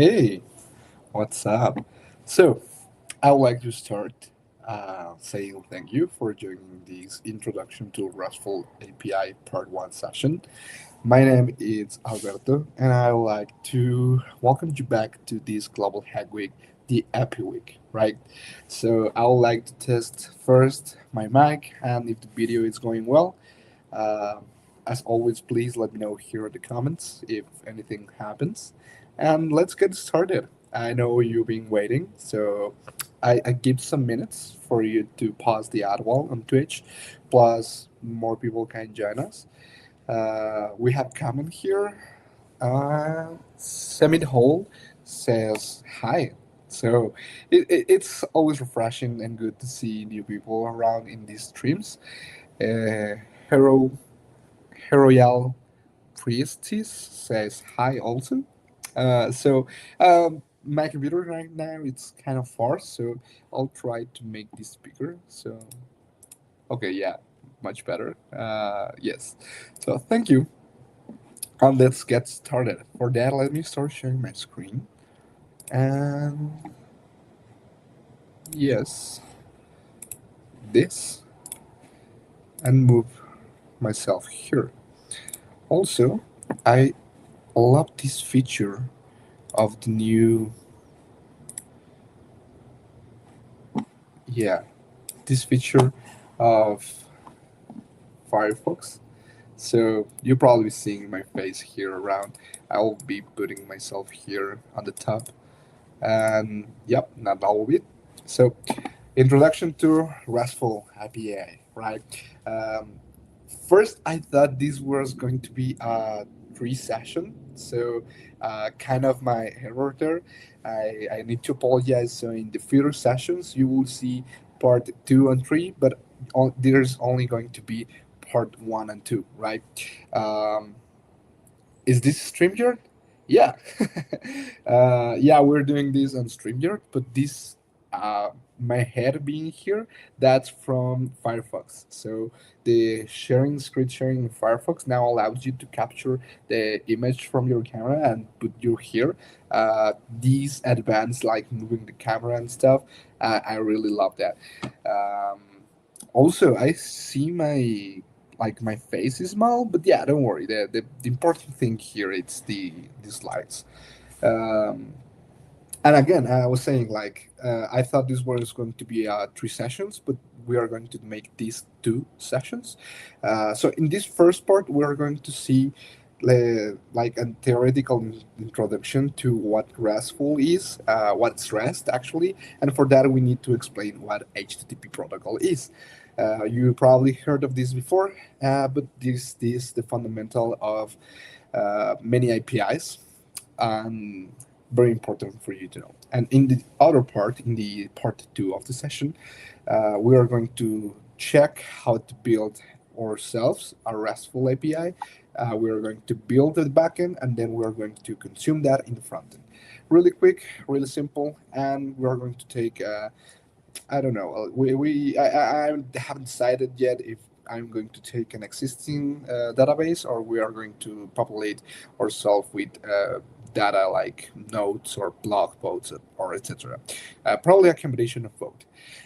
Hey, what's up? So, I would like to start saying thank you for joining this Introduction to RESTful API Part 1 session. My name is Alberto, and I would like to welcome you back to this Global Hack Week, the Epi Week, right? So, I would like to test first my mic, and if the video is going well, uh, as always, please let me know here in the comments if anything happens. And let's get started. I know you've been waiting, so I give some minutes for you to pause the ad wall on Twitch, plus more people can join us. We have comment here. Semid Hole says hi. So it's always refreshing and good to see new people around in these streams. Hero Heroyal Priestess says hi also. My computer right now it's kind of far, so I'll try to make this bigger. So okay, yeah, much better. Yes. So thank you, and let's get started. For that, let me start sharing my screen. And yes, this, and move myself here. Also, I love this feature of the new, yeah, this feature of Firefox. So you're probably seeing my face here around. I'll be putting myself here on the top. And yep, not all of it. So introduction to RESTful API, right? Um, First, I thought this was going to be a three session. So kind of my error there. I need to apologize. So in the future sessions, you will see part two and three, but there's only going to be part one and two, right? Um, is this StreamYard? Yeah. Yeah, we're doing this on StreamYard, but this, my head being here, that's from Firefox. So the screen sharing in Firefox now allows you to capture the image from your camera and put you here. These advanced, like moving the camera and stuff, I really love that. Um, Also, I see my face is small, but yeah, don't worry. The important thing here it's the slides. Um, and again, I was saying I thought this was going to be three sessions, but we are going to make these two sessions. So in this first part, we are going to see like a theoretical introduction to what RESTful is, what's REST actually, and for that we need to explain what HTTP protocol is. You probably heard of this before, but this is the fundamental of many APIs. Um, Very important for you to know. And in the other part, in the part two of the session, we are going to check how to build ourselves a RESTful API. We are going to build the backend, and then we are going to consume that in the front end. Really quick, really simple, and we are going to take. I don't know. I haven't decided yet if I'm going to take an existing database or we are going to populate ourselves with data like notes or blog posts or etc. Probably a combination of both.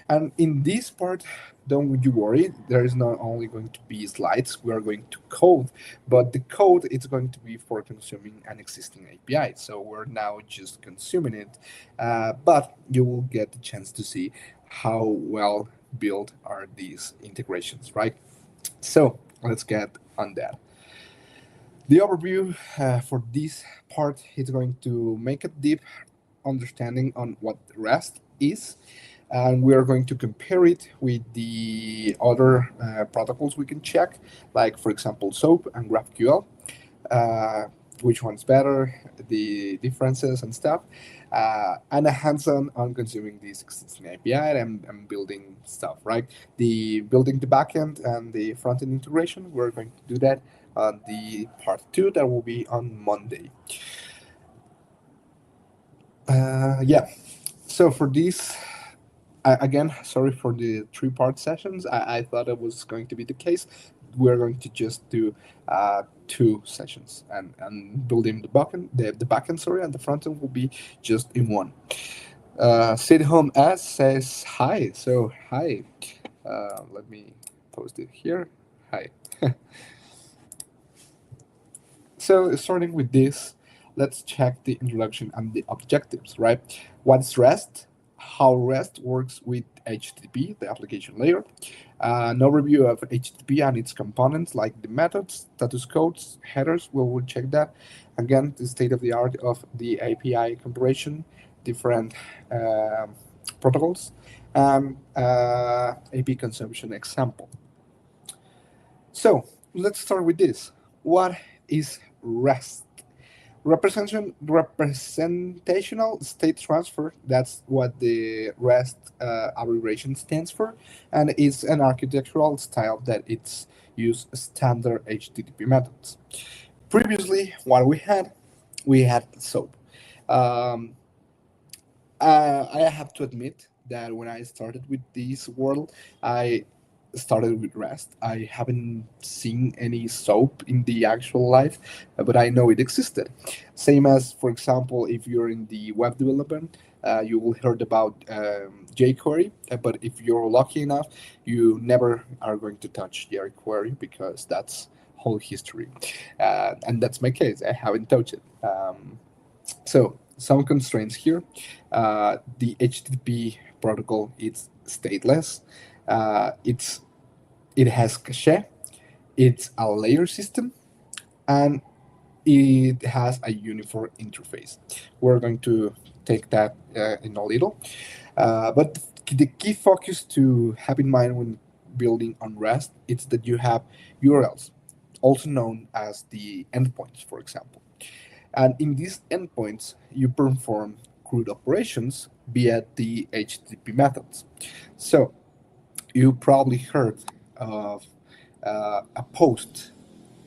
And in this part, don't you worry. There is not only going to be slides. We are going to code, but the code is going to be for consuming an existing API. So we're now just consuming it, but you will get the chance to see how well built are these integrations, right? So let's get on that. The overview for this part is going to make a deep understanding on what REST is, and we are going to compare it with the other protocols we can check, like for example SOAP and GraphQL. Uh, which one's better, the differences and stuff, and a hands-on on consuming this existing API and building stuff, right? The building the backend and the front-end integration, we're going to do that on the part two that will be on Monday. Yeah, so for this, again, sorry for the three-part sessions. I thought it was going to be the case, we're going to just do two sessions and building the backend, sorry, and the front end will be just in one. Sit home as says hi. So hi. Let me post it here. Hi. So starting with this, let's check the introduction and the objectives, right? What's REST? How REST works with HTTP, the application layer. An overview of HTTP and its components like the methods, status codes, headers. We'll check that. Again, the state of the art of the API comparison, different protocols, and AP consumption example. So let's start with this. What is REST? Representational state transfer, that's what the REST abbreviation stands for, and it's an architectural style that it's use standard HTTP methods. Previously, what we had SOAP. Um, I have to admit that when I started with this world, I started with REST. I haven't seen any SOAP in the actual life, but I know it existed. Same as, for example, if you're in the web development, you will heard about jQuery, but if you're lucky enough, you never are going to touch jQuery because that's whole history, and that's my case. I haven't touched it. So some constraints here. The HTTP protocol is stateless. It's it has cache. It's a layer system, and it has a uniform interface. We're going to take that in a little. But the key focus to have in mind when building on REST is that you have URLs, also known as the endpoints, for example. And in these endpoints, you perform CRUD operations via the HTTP methods. So you probably heard of a post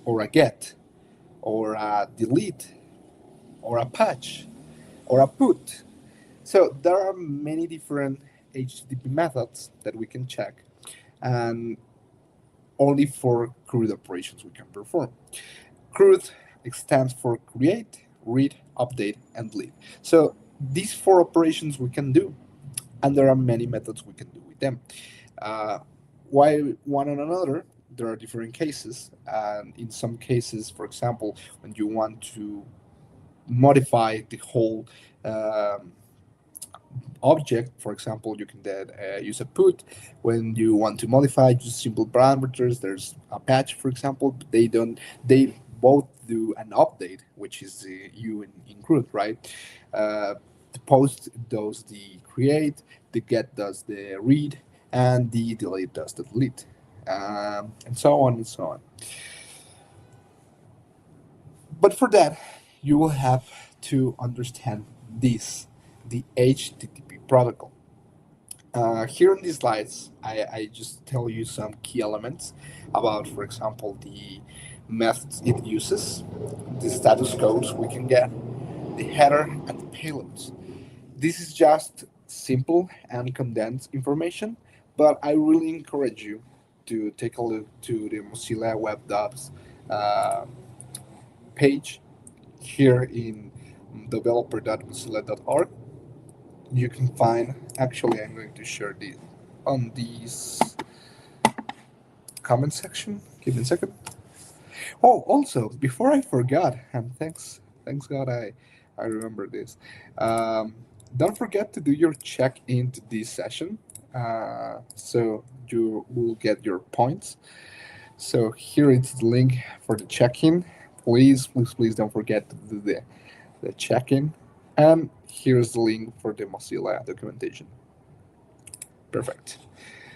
or a get or a delete or a patch or a put. So there are many different HTTP methods that we can check, and only for CRUD operations we can perform. CRUD stands for create, read, update, and delete. So these four operations we can do, and there are many methods we can do with them. Uh, while one on another, there are different cases, and in some cases, for example, when you want to modify the whole object, for example, you can then use a put. When you want to modify just simple parameters, there's a patch, for example. But they both do an update, which is the u in CRUD, right? The post does the create, the get does the read, and the delete does the delete, and so on and so on. But for that, you will have to understand this, the HTTP protocol. Here in these slides, I just tell you some key elements about, for example, the methods it uses, the status codes we can get, the header, and the payloads. This is just simple and condensed information, but I really encourage you to take a look to the Mozilla Web Docs uh, page here in developer.mozilla.org. You can find, actually, I'm going to share this on this comment section. Give me a second. Oh, also, before I forgot, and thanks God I remember this. Um, don't forget to do your check into this session, so you will get your points. So here is the link for the check-in. Please don't forget to do the check-in. And here's the link for the Mozilla documentation. Perfect.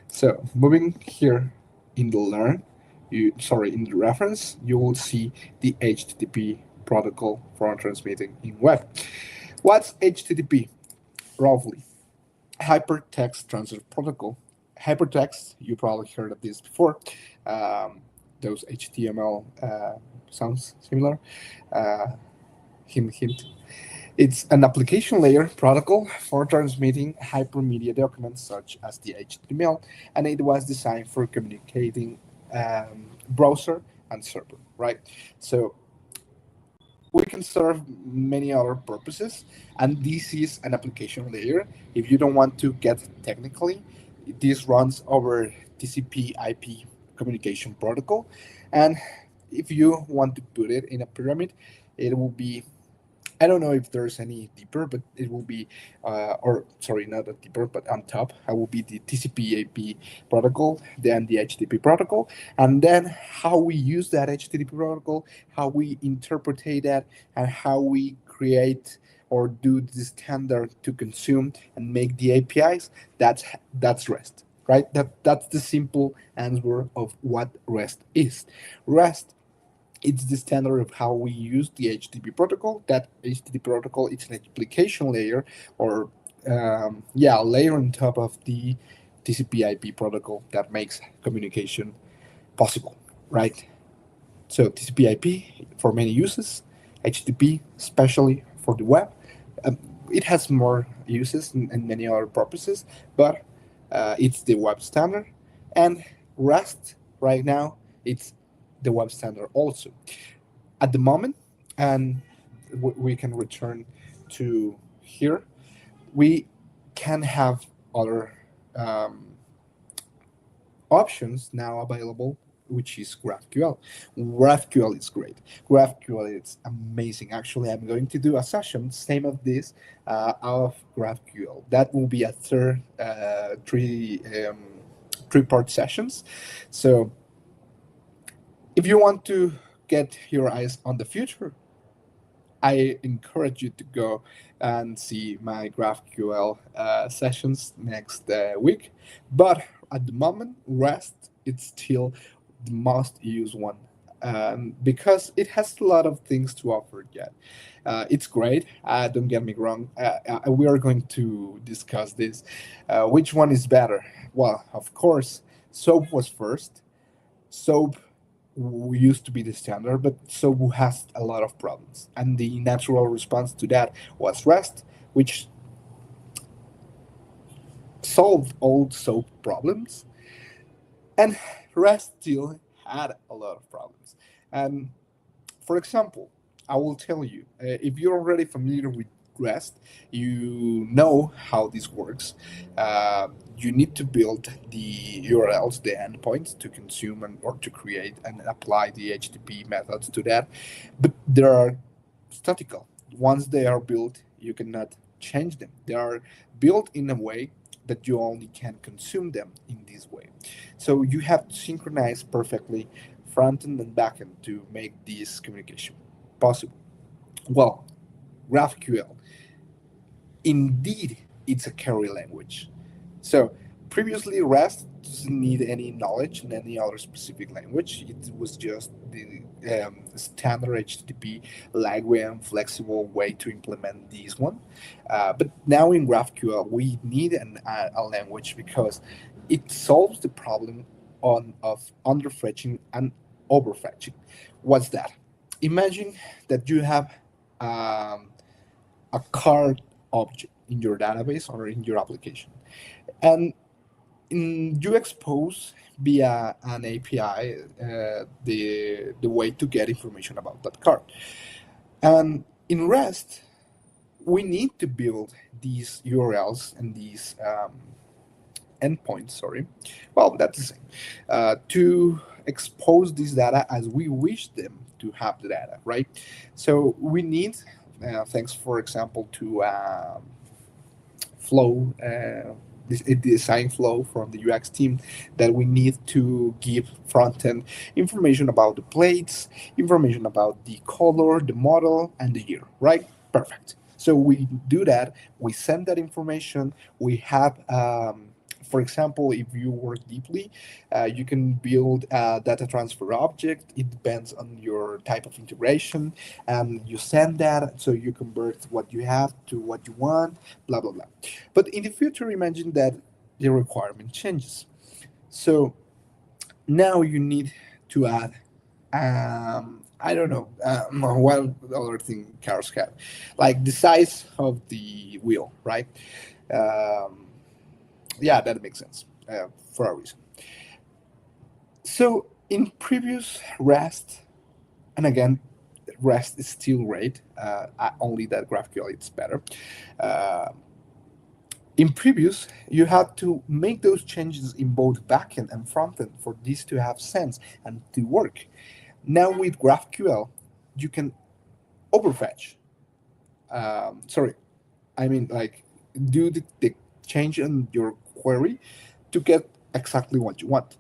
So moving here in the learn, in the reference, you will see the HTTP protocol for transmitting in web. What's HTTP? Roughly, Hypertext Transfer Protocol. Hypertext, you probably heard of this before. Um, those HTML sounds similar. Uh, hint, hint. It's an application layer protocol for transmitting hypermedia documents such as the HTML, and it was designed for communicating browser and server, right? So we can serve many other purposes, and this is an application layer. If you don't want to get technically, this runs over TCP/IP communication protocol, and if you want to put it in a pyramid, it will be, I don't know if there's any deeper, but it will be, or sorry, not a deeper, but on top, I will be the TCP/IP protocol, then the HTTP protocol, and then how we use that HTTP protocol, how we interpretate that, and how we create or do the standard to consume and make the APIs. That's REST, right? That's the simple answer of what REST is. REST, it's the standard of how we use the HTTP protocol. That HTTP protocol, it's an application layer, or yeah, a layer on top of the TCP/IP protocol that makes communication possible, right? So TCP/IP for many uses, HTTP especially for the web. Um, it has more uses and many other purposes, but it's the web standard. And REST right now, it's the web standard also. At the moment, and we can return to here, we can have other um, options now available, which is GraphQL. GraphQL is great. GraphQL is amazing. Actually, I'm going to do a session, same of this, of GraphQL. That will be a three-part sessions. So if you want to get your eyes on the future, I encourage you to go and see my GraphQL sessions next week. But at the moment, REST it's still the most used one, because it has a lot of things to offer yet. It's great. Don't get me wrong. We are going to discuss this. Which one is better? Well, of course, SOAP was first. SOAP used to be the standard, but SOAP has a lot of problems. And the natural response to that was REST, which solved all SOAP problems. And REST still had a lot of problems. And for example, I will tell you, if you're already familiar with REST, you know how this works. You need to build the URLs, the endpoints to consume or to create and apply the HTTP methods to that. But they are statical. Once they are built, you cannot change them. They are built in a way that you only can consume them in this way. So you have to synchronize perfectly front end and back end to make this communication possible. Well, GraphQL, indeed, it's a query language. So previously, REST doesn't need any knowledge in any other specific language. It was just the standard HTTP lightweight and flexible way to implement this one. But now in GraphQL, we need a language because it solves the problem of underfetching and overfetching. What's that? Imagine that you have um, a card object in your database or in your application, and you expose via an API the way to get information about that card. And in REST, we need to build these URLs and these endpoints. Sorry, well that's the same, to expose this data as we wish them to have the data, right? So we need, thanks for example to flow, this design flow from the UX team, that we need to give front end information about the plates, information about the color, the model, and the year, right? Perfect. So we do that, we send that information, we have, for example, if you work deeply, you can build a data transfer object. It depends on your type of integration, and you send that, so you convert what you have to what you want, blah blah blah. But in the future, imagine that the requirement changes. So now you need to add, I don't know, what other thing cars have, like the size of the wheel, right? Um, yeah, that makes sense, for a reason. So In previous REST, and again, REST is still great. Only that GraphQL it's better. Uh, in previous, you had to make those changes in both backend and frontend for this to have sense and to work. Now with GraphQL, you can overfetch. Sorry, I mean like do the change in your query to get exactly what you want.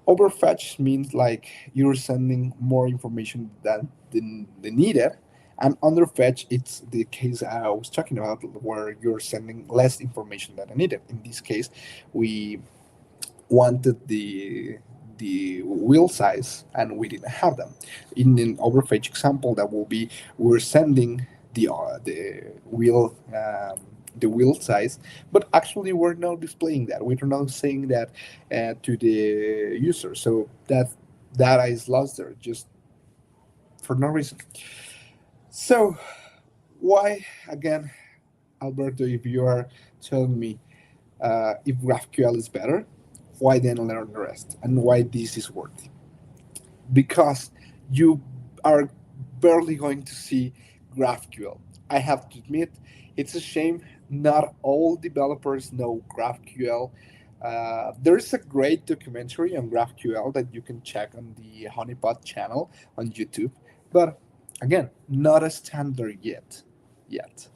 Overfetch means like you're sending more information than the needed, and underfetch it's the case I was talking about where you're sending less information than needed. In this case, we wanted the wheel size and we didn't have them. In an overfetch example, that will be we're sending the wheel size, but actually we're not displaying that. We're not saying that to the user, so that data is lost there just for no reason. So why again, Alberto, if you are telling me if GraphQL is better, why then learn the rest and why this is worth? Because you are barely going to see GraphQL. I have to admit, it's a shame not all developers know GraphQL. There is a great documentary on GraphQL that you can check on the Honeypot channel on YouTube, but again, not a standard yet. Yet.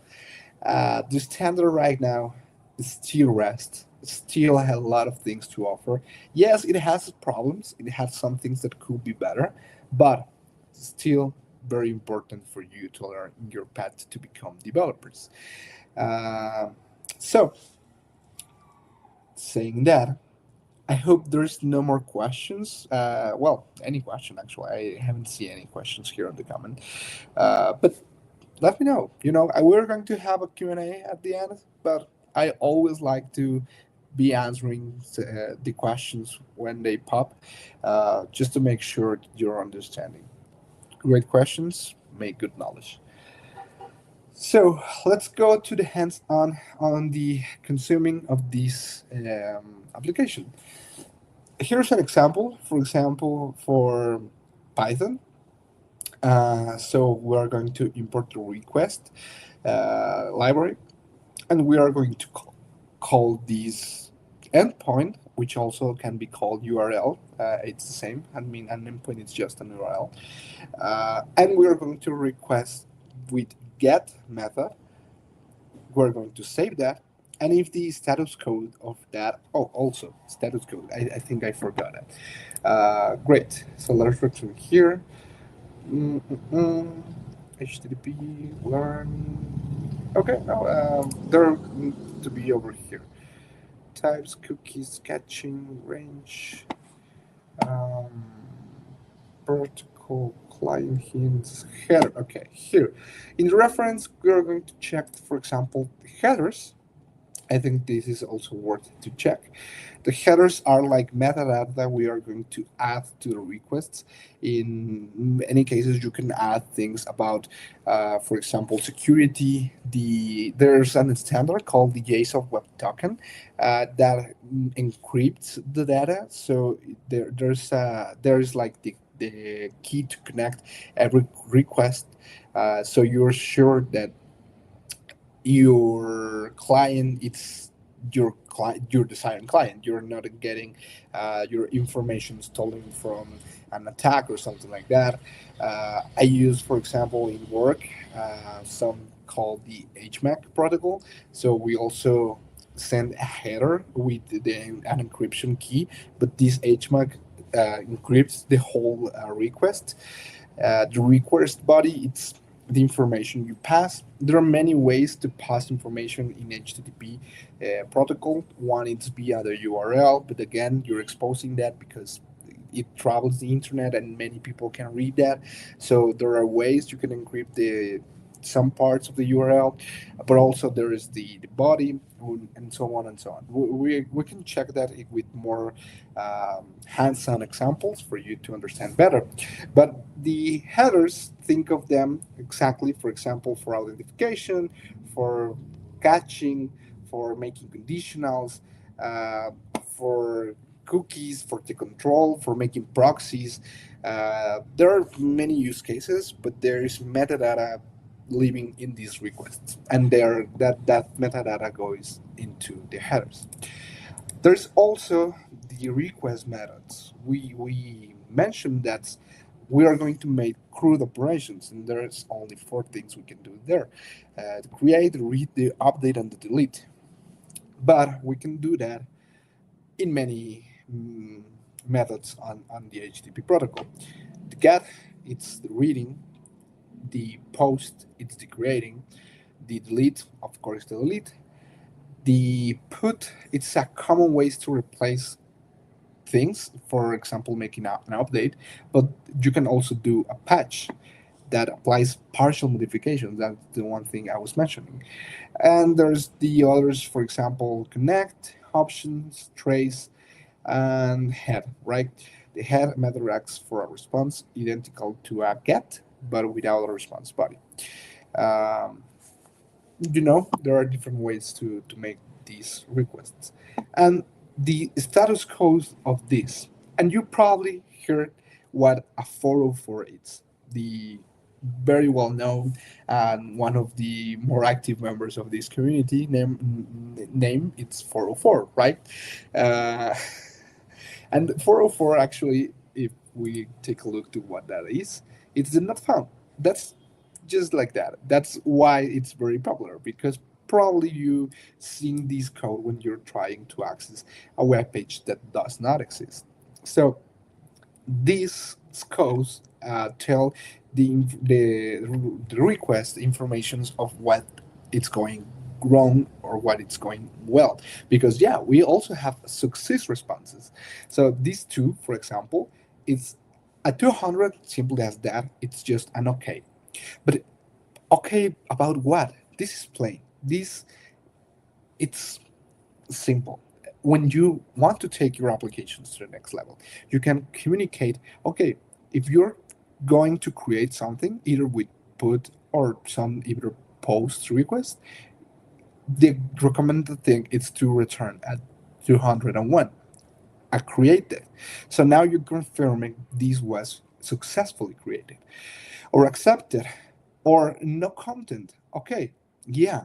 The standard right now is still REST. It still has a lot of things to offer. Yes, it has problems. It has some things that could be better, but still very important for you to learn in your path to become developers. Uh, so, saying that, I hope there's no more questions. Well, any question actually. I haven't seen any questions here on the comment. But let me know. We're going to have a Q&A at the end, but I always like to be answering the questions when they pop, just to make sure that you're understanding. Great questions make good knowledge. So let's go to the hands-on the consuming of this application. Here's an example. For example, for Python, so we're going to import the request library, and we are going to call this endpoint, which also can be called URL. It's the same. I mean, an endpoint is just an URL. And we are going to request with get method. We're going to save that. And if the status code of that, oh, also status code, I think I forgot it. Great. So let's return here. Mm-mm-mm. HTTP learn. Okay, no, they're to be over here. Types, cookies, caching, range, um, protocol, client hints, header. Okay, here. In the reference, we are going to check, for example, the headers. I think this is also worth to check. The headers are like metadata that we are going to add to the requests. In many cases, you can add things about, for example, security. There's an standard called the JSON Web Token that encrypts the data. So there's like the key to connect every request. So you're sure that your client it's your desired client. You're not getting your information stolen from an attack or something like that. I use, for example, in work, some called the HMAC protocol. So we also send a header with an encryption key, but this HMAC encrypts the whole request. The request body, it's the information you pass. There are many ways to pass information in HTTP protocol. One is via the URL, but again, you're exposing that because it travels the internet and many people can read that. So there are ways you can encrypt the some parts of the URL, but also there is the body and so on and so on. We can check that with more hands-on examples for you to understand better. But the headers, think of them exactly, for example, for identification, for catching, for making conditionals, for cookies, for the control, for making proxies. There are many use cases, but there is metadata living in these requests, and that metadata goes into the headers. There's also the request methods. We mentioned that we are going to make CRUD operations, and there's only four things we can do there: the create, the read, the update, and the delete. But we can do that in many methods on the HTTP protocol. The get, it's the reading. The post, it's the creating. The delete, of course, the delete. The put, it's a common ways to replace things, for example, making an update, but you can also do a patch that applies partial modifications. That's the one thing I was mentioning. And there's the others, for example, connect, options, trace, and head, right? The head method acts for a response identical to a get, but without a response body. Um, there are different ways to make these requests. And the status code of this, and you probably heard what a 404 is. The very well known and one of the more active members of this community name it's 404, right? uh, and 404 actually, if we take a look to what that is, it's the not found. That's just like that. That's why it's very popular, because probably you seen this code when you're trying to access a web page that does not exist. So these codes tell the request informations of what it's going wrong or what it's going well, because yeah, we also have success responses. So these two, for example, it's a 200, simple as that. It's just an okay. But okay about what? This is plain. This, it's simple. When you want to take your applications to the next level, you can communicate, okay, if you're going to create something either with put or some either post request, the recommended thing is to return at 201 a created. So now you're confirming this was successfully created or accepted or no content. Okay, yeah,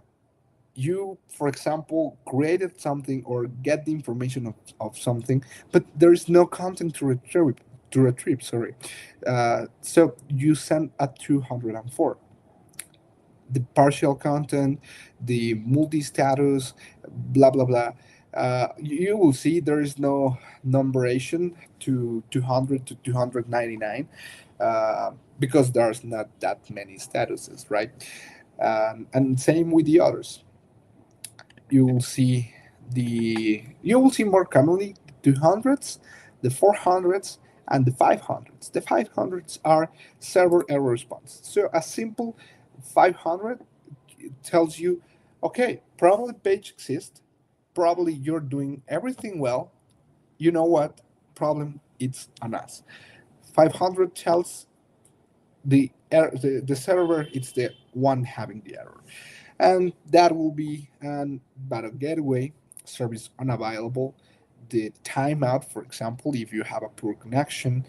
you, for example, created something or get the information of something, but there is no content to retrieve. Sorry, so you send a 204. The partial content, the multi-status, blah blah blah. You will see there is no numberation to 200 to 299 because there's not that many statuses, right? And same with the others. You will see more commonly the 200s, the 400s, and the 500s. The 500s are server error response. So a simple 500 tells you, okay, probably page exists, probably you're doing everything well. You know what? Problem, it's on us. 500 tells the server it's the one having the error, and that will be an battle gateway service unavailable, the timeout, for example, if you have a poor connection,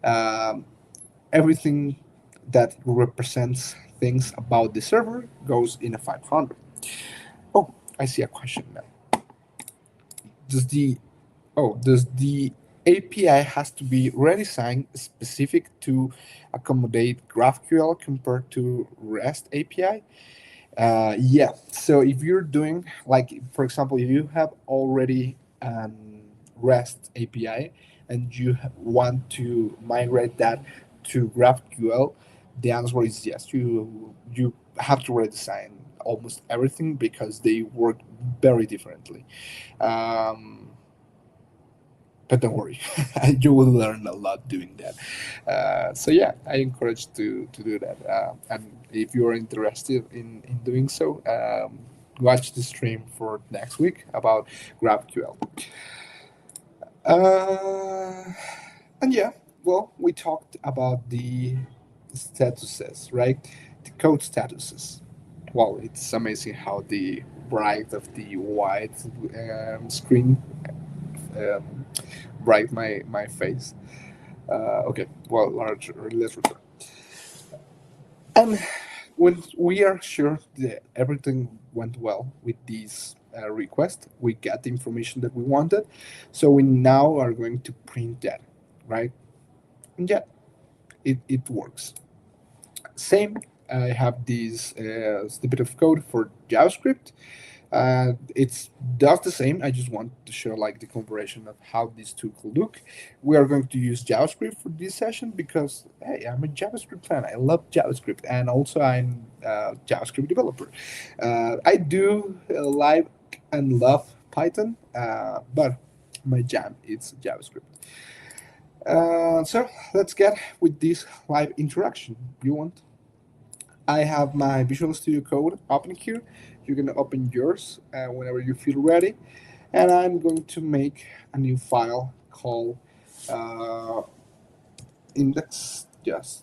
um, everything that represents things about the server goes in a 500. Oh, I see a question now. Does the API has to be redesigned specific to accommodate GraphQL compared to REST API? Yeah. So if you're doing, like, for example, if you have already an REST API and you want to migrate that to GraphQL, the answer is yes. You have to redesign almost everything because they work very differently. Um, but don't worry, you will learn a lot doing that. So yeah, I encourage to do that. And if you are interested in doing so, watch the stream for next week about GraphQL. Uh, and yeah, well, we talked about the statuses, right? The code statuses. Well, it's amazing how the bright of the white screen um, bright my face. Okay, well, large. Let's return. And when we are sure that everything went well with these request, we got the information that we wanted. So we now are going to print that, right? And yeah, it works. Same, I have this snippet of code for JavaScript. It's does the same. I just want to show like the comparison of how these two could look. We are going to use JavaScript for this session because hey, I'm a JavaScript fan. I love JavaScript, and also I'm a JavaScript developer. I do like and love Python, but my jam is JavaScript. So let's get with this live interaction. You want? I have my Visual Studio Code open here. You're going to open yours whenever you feel ready. And I'm going to make a new file called uh, index. Yes.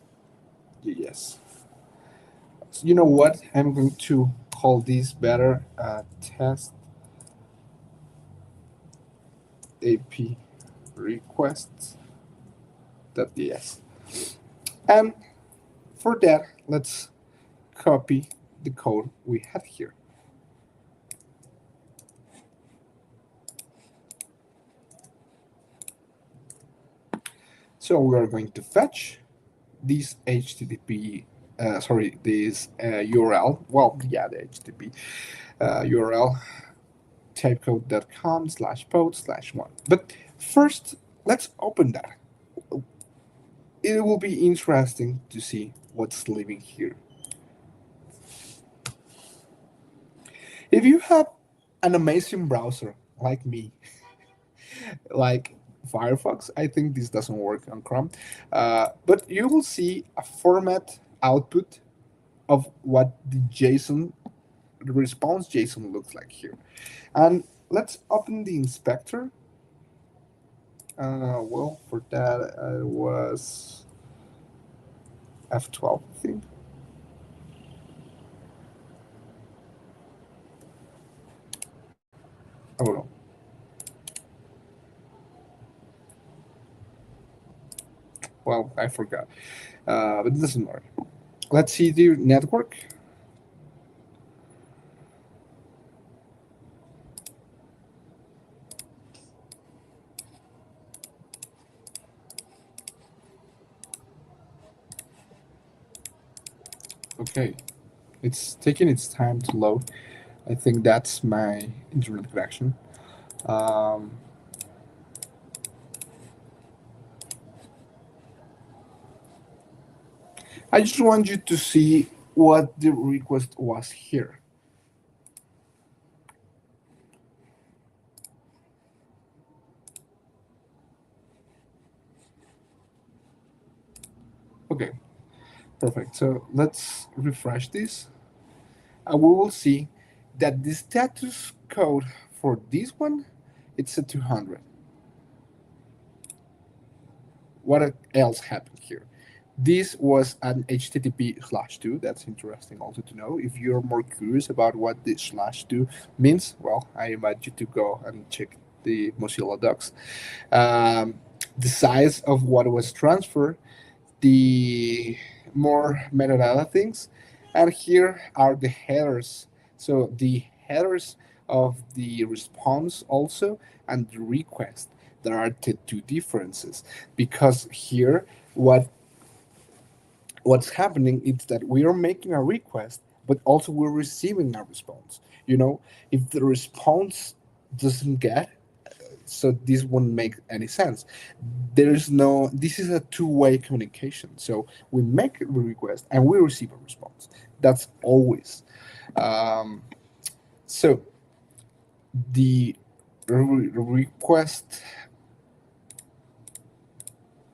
So you know what? I'm going to call this better test AP requests.ds. And for that, let's copy the code we had here. So we are going to fetch this HTTP, this URL. Well, yeah, the HTTP URL typecode.com/pod/1. But first, let's open that. It will be interesting to see what's living here. If you have an amazing browser like me, like Firefox, I think this doesn't work on Chrome, but you will see a format output of what the response JSON looks like here. And let's open the inspector. Well, for that, it was F12, I think. Oh no. Well, I forgot. But it doesn't matter. Let's see the network. Okay, it's taking its time to load. I think that's my internet connection. Um, I just want you to see what the request was here. Okay, perfect. So let's refresh this. And we will see that the status code for this one, it's a 200. What else happened here? This was an HTTP/2. That's interesting also to know. If you're more curious about what the /2 means, well, I invite you to go and check the Mozilla docs. The size of what was transferred, the more metadata things, and here are the headers. So the headers of the response also and the request. There are the two differences because here what's happening is that we are making a request, but also we're receiving a response. You know, if the response doesn't get, so this wouldn't make any sense. There's no, this is a two-way communication. So we make a request and we receive a response. That's always. Um, so the request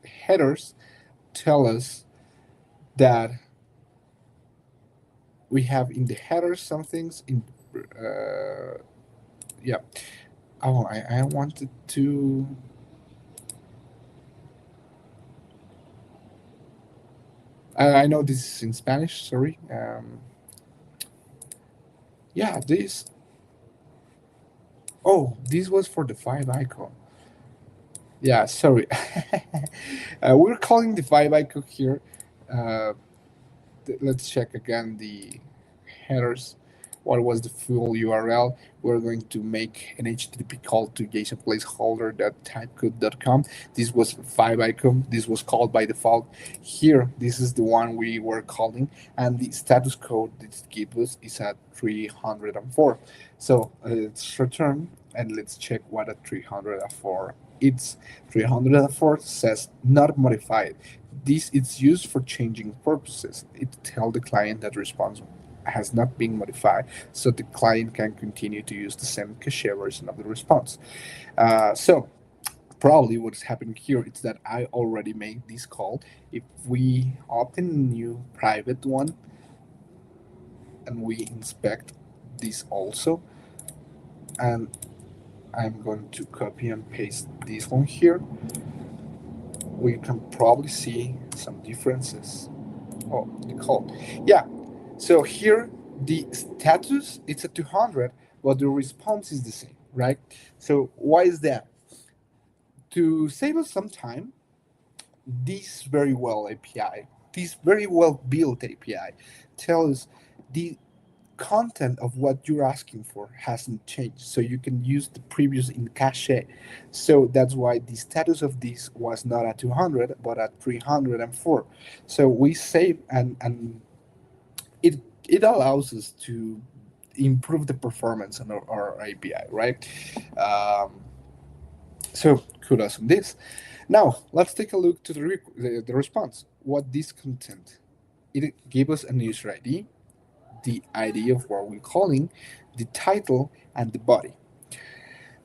headers tell us that we have in the headers some things in yeah. Oh, I wanted to. I know this is in Spanish. Sorry. Yeah, this. Oh, this was for the five icon. Yeah, sorry. We're calling the vibe icon here. Uh, let's check again the headers. What was the full URL? We're going to make an HTTP call to JSON placeholder.typecode.com. This was five icon. This was called by default. Here, this is the one we were calling, and the status code that it gives us is at 304. So let's return and let's check what a 304 it's. 304 says not modified. This is used for changing purposes. It tells the client that response has not been modified, so the client can continue to use the same cache version of the response. So probably what's happening here is that I already made this call. If we open a new private one and we inspect this also, and I'm going to copy and paste this one here, we can probably see some differences. Oh, the call. Yeah. So here the status it's a 200, but the response is the same, right? So why is that? To save us some time, this very well API, this very well built API, tells the content of what you're asking for hasn't changed, so you can use the previous in cache. So that's why the status of this was not at 200 but at 304. So we save, and it it allows us to improve the performance on our API, right? Um, so kudos on this. Now let's take a look to the response. What this content? It gave us a user ID, the ID of what we're calling, the title, and the body.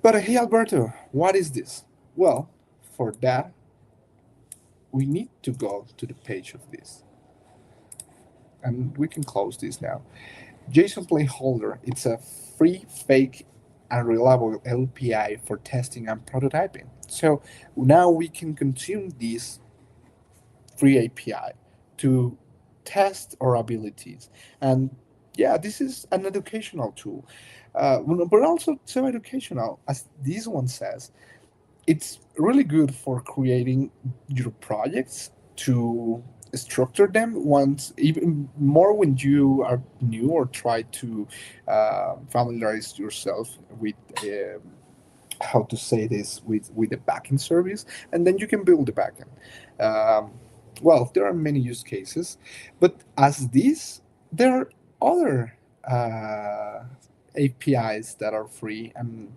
But hey, Alberto, what is this? Well, for that, we need to go to the page of this. And we can close this now. JSON placeholder, it's a free, fake, and reliable LPI for testing and prototyping. So now we can consume this free API to test our abilities. And yeah, this is an educational tool, but also so educational, as this one says. It's really good for creating your projects, to structure them once, even more when you are new or try to familiarize yourself with how to say this, with the backend service, and then you can build the backend. um, well, there are many use cases, but as this, there are other apis that are free, and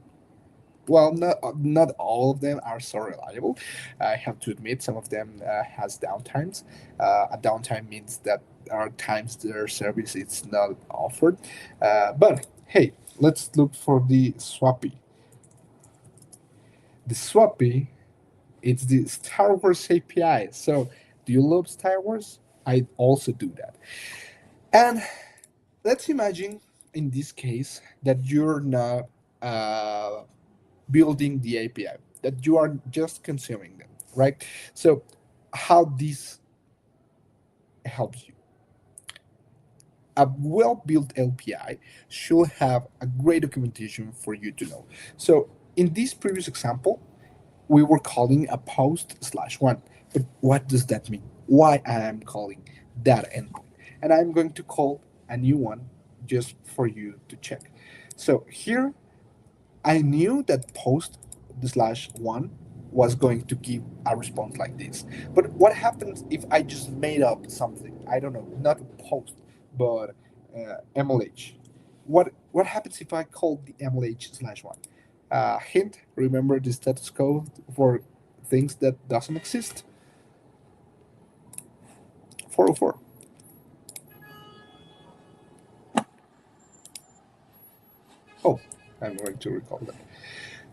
well, not all of them are so reliable. I have to admit, some of them has downtimes. A downtime means that there are times their service is not offered. But hey, let's look for the Swappy. The Swappy, it's the Star Wars API. So, do you love Star Wars? I also do that. And let's imagine, in this case, that you're not uh, building the API, that you are just consuming them, right? So, how this helps you? A well built LPI should have a great documentation for you to know. So, in this previous example, we were calling a post slash one. But what does that mean? Why I am calling that endpoint? And I'm going to call a new one just for you to check. So here I knew that post slash one was going to give a response like this. But what happens if I just made up something? I don't know, not post, but MLH. What happens if I call the MLH slash one? Hint: remember the status code for things that doesn't exist. 404. Oh, I'm going to recall that.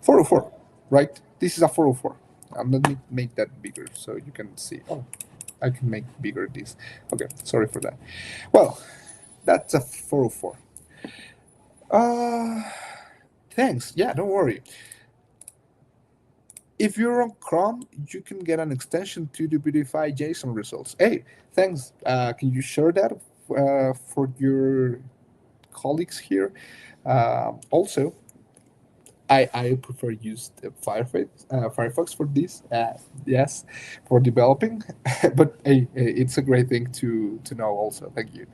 404, right? This is a 404. Let me make that bigger so you can see. Oh, I can make bigger this. Okay, sorry for that. Well, that's a 404. Uh, thanks. Yeah, don't worry. If you're on Chrome, you can get an extension to the Beautify JSON results. Hey, thanks. Can you share that for your colleagues here? Also, I prefer use the Firefox for this. Yes, for developing, but hey, it's a great thing to know. Also, thank you.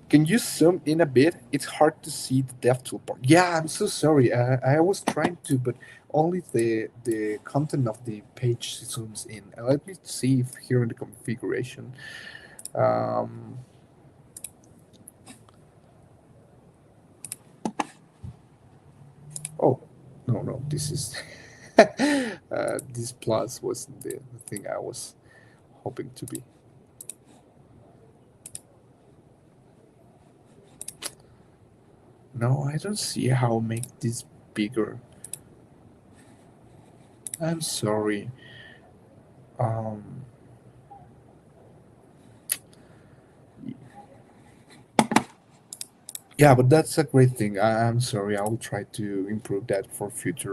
Can you zoom in a bit? It's hard to see the DevTool part. Yeah, I'm so sorry. I was trying to, but only the content of the page zooms in. Let me see if here in the configuration. Um, oh, no, no, this is this plus wasn't the thing I was hoping to be. No, I don't see how make this bigger. I'm sorry. Um, yeah, but that's a great thing. I'm sorry. I will try to improve that for future.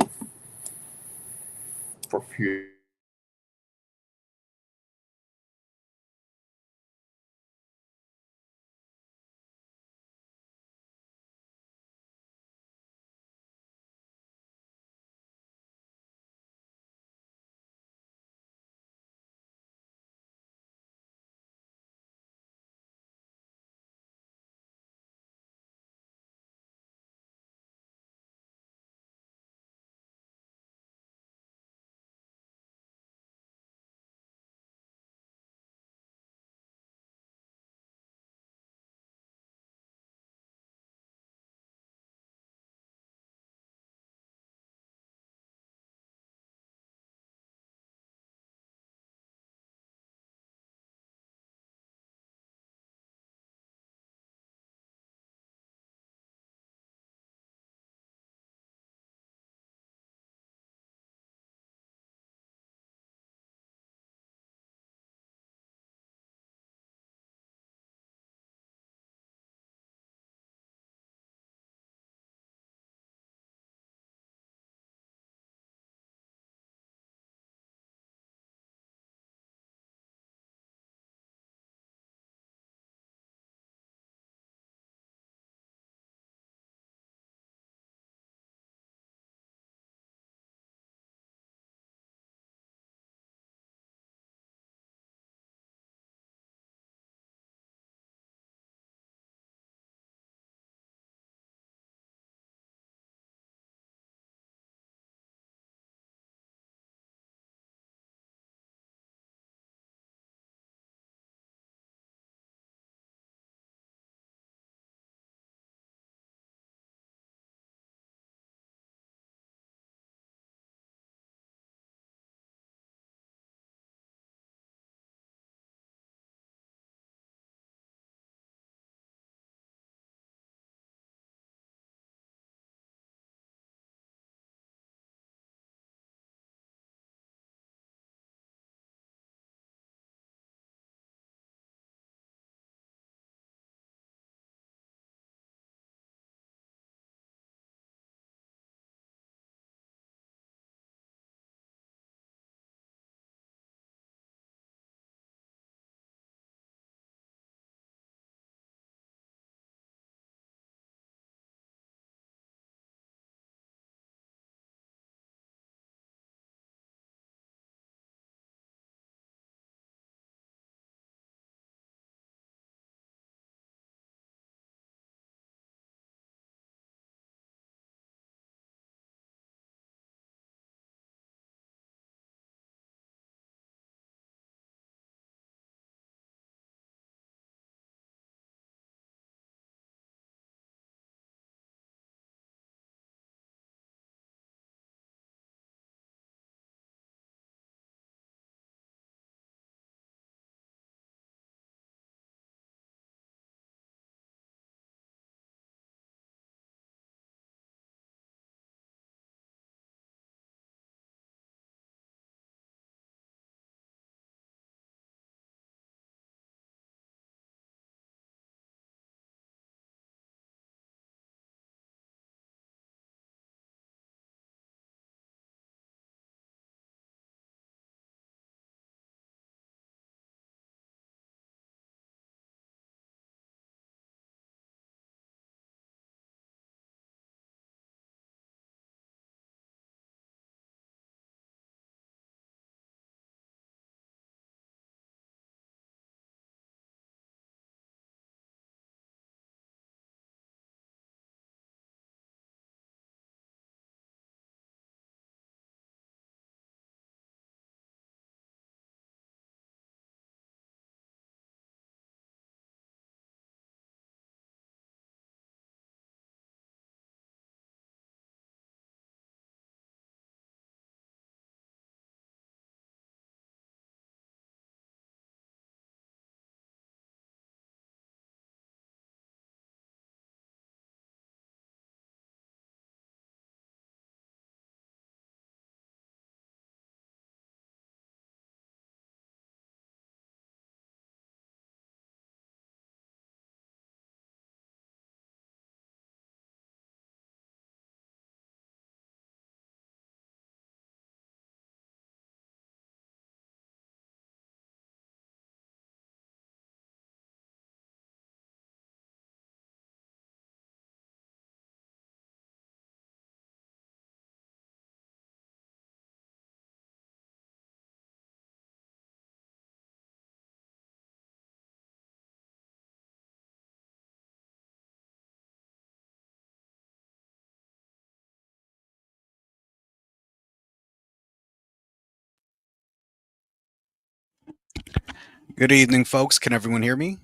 Good evening, folks. Can everyone hear me?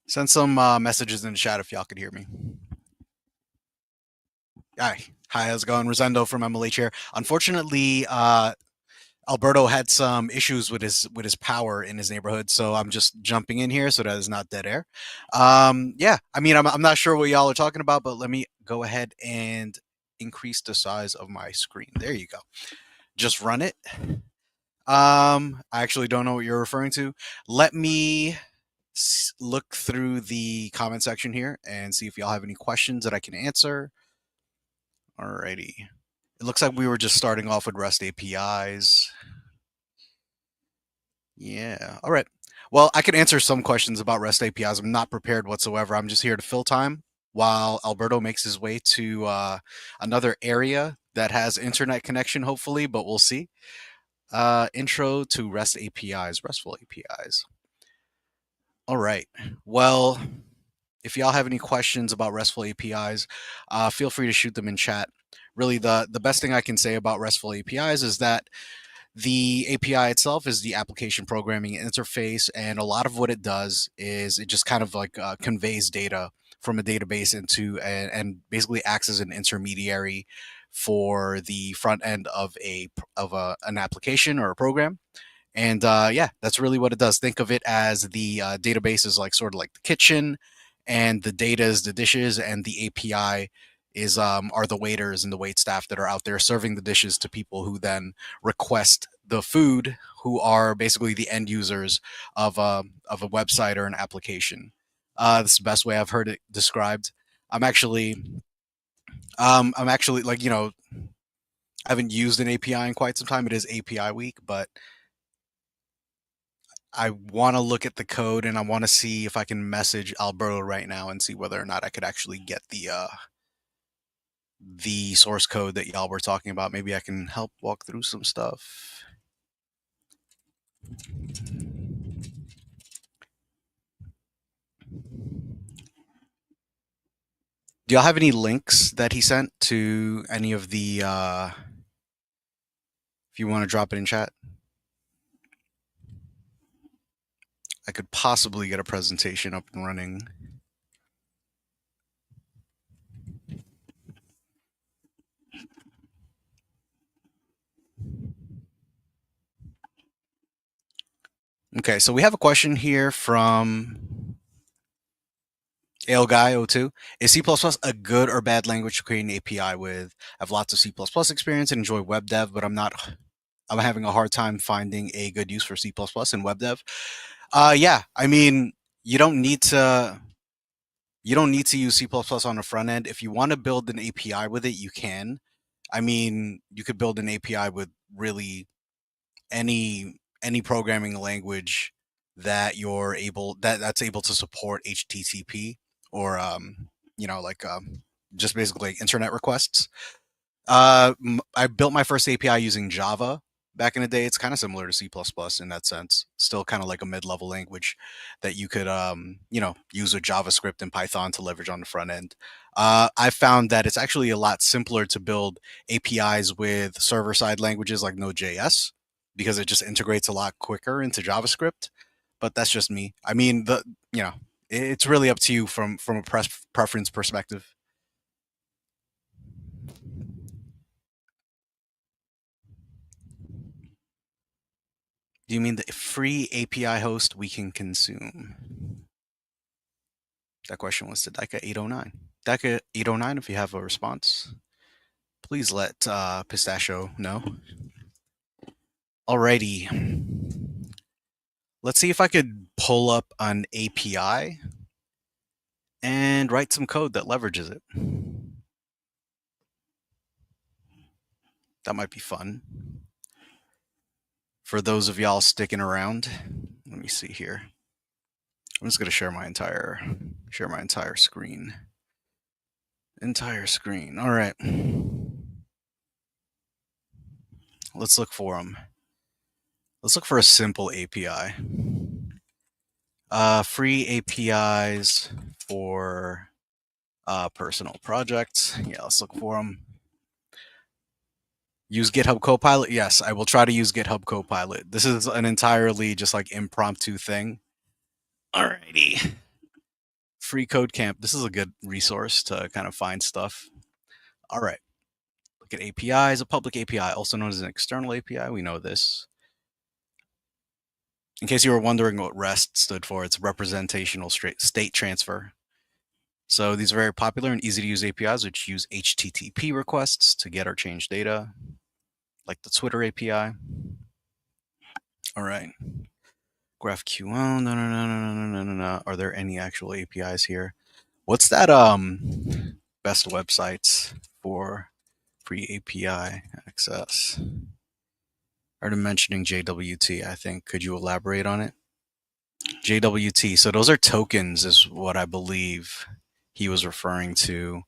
Send some messages in the chat if y'all could hear me. Hi, how's it going? Rosendo from MLH here. Unfortunately, Alberto had some issues with his power in his neighborhood, so I'm just jumping in here so that it's not dead air. Yeah, I mean, I'm not sure what y'all are talking about, but let me go ahead and increase the size of my screen. There you go. Just run it. I actually don't know what you're referring to. Let me look through the comment section here and see if y'all have any questions that I can answer. Alrighty. It looks like we were just starting off with REST APIs. Yeah. All right. Well, I can answer some questions about REST APIs. I'm not prepared whatsoever. I'm just here to fill time while Alberto makes his way to another area that has internet connection, hopefully, but we'll see. Intro to REST APIs, RESTful APIs. All right. Well, if y'all have any questions about RESTful APIs, feel free to shoot them in chat. Really, the best thing I can say about RESTful APIs is that the API itself is the application programming interface, and a lot of what it does is it just kind of like conveys data from a database into and basically acts as an intermediary for the front end of an application or a program. And yeah, that's really what it does. Think of it as the database is like sort of like the kitchen, and the data is the dishes, and the API is are the waiters and the wait staff that are out there serving the dishes to people who then request the food, who are basically the end users of a website or an application. This is the best way I've heard it described. I'm actually I'm actually like I haven't used an API in quite some time. It is API week, but I want to look at the code and I want to see if I can message Alberto right now and see whether or not I could actually get the source code that y'all were talking about. Maybe I can help walk through some stuff. Do y'all have any links that he sent to any of the if you want to drop it in chat? I could possibly get a presentation up and running. Okay, so we have a question here from Ale Guy 02. Is C++ a good or bad language to create an API with? I have lots of C++ experience and enjoy web dev, but I'm having a hard time finding a good use for C++ in web dev. Yeah, I mean, you don't need to you don't need to use C++ on the front end. If you want to build an API with it, you can. I mean, you could build an API with really any programming language that's able to support HTTP or like just basically like internet requests. I built my first API using Java back in the day. It's kind of similar to C++ in that sense. Still kind of like a mid-level language that you could, use with JavaScript and Python to leverage on the front end. I found that it's actually a lot simpler to build APIs with server-side languages like Node.js because it just integrates a lot quicker into JavaScript. But that's just me. I mean, it's really up to you from a preference perspective. Do you mean the free API host we can consume? That question was to Dika 809. Dika 809, if you have a response, please let Pistachio know. Alrighty. Let's see if I could pull up an API and write some code that leverages it. That might be fun. For those of y'all sticking around, let me see here. I'm just gonna share my entire screen. Entire screen. All right. Let's look for them. Let's look for a simple API. Free APIs for personal projects. Yeah, let's look for them. Use GitHub Copilot? Yes, I will try to use GitHub Copilot. This is an entirely just like impromptu thing. Alrighty. Free Code Camp. This is a good resource to kind of find stuff. All right. Look at APIs. A public API, also known as an external API. We know this. In case you were wondering what REST stood for, it's representational state transfer. So these are very popular and easy to use APIs, which use HTTP requests to get or change data, like the Twitter API. All right. GraphQL. No. Are there any actual APIs here? What's that? Best websites for free API access. I heard him mentioning JWT. I think. Could you elaborate on it? JWT. So those are tokens, is what I believe he was referring to.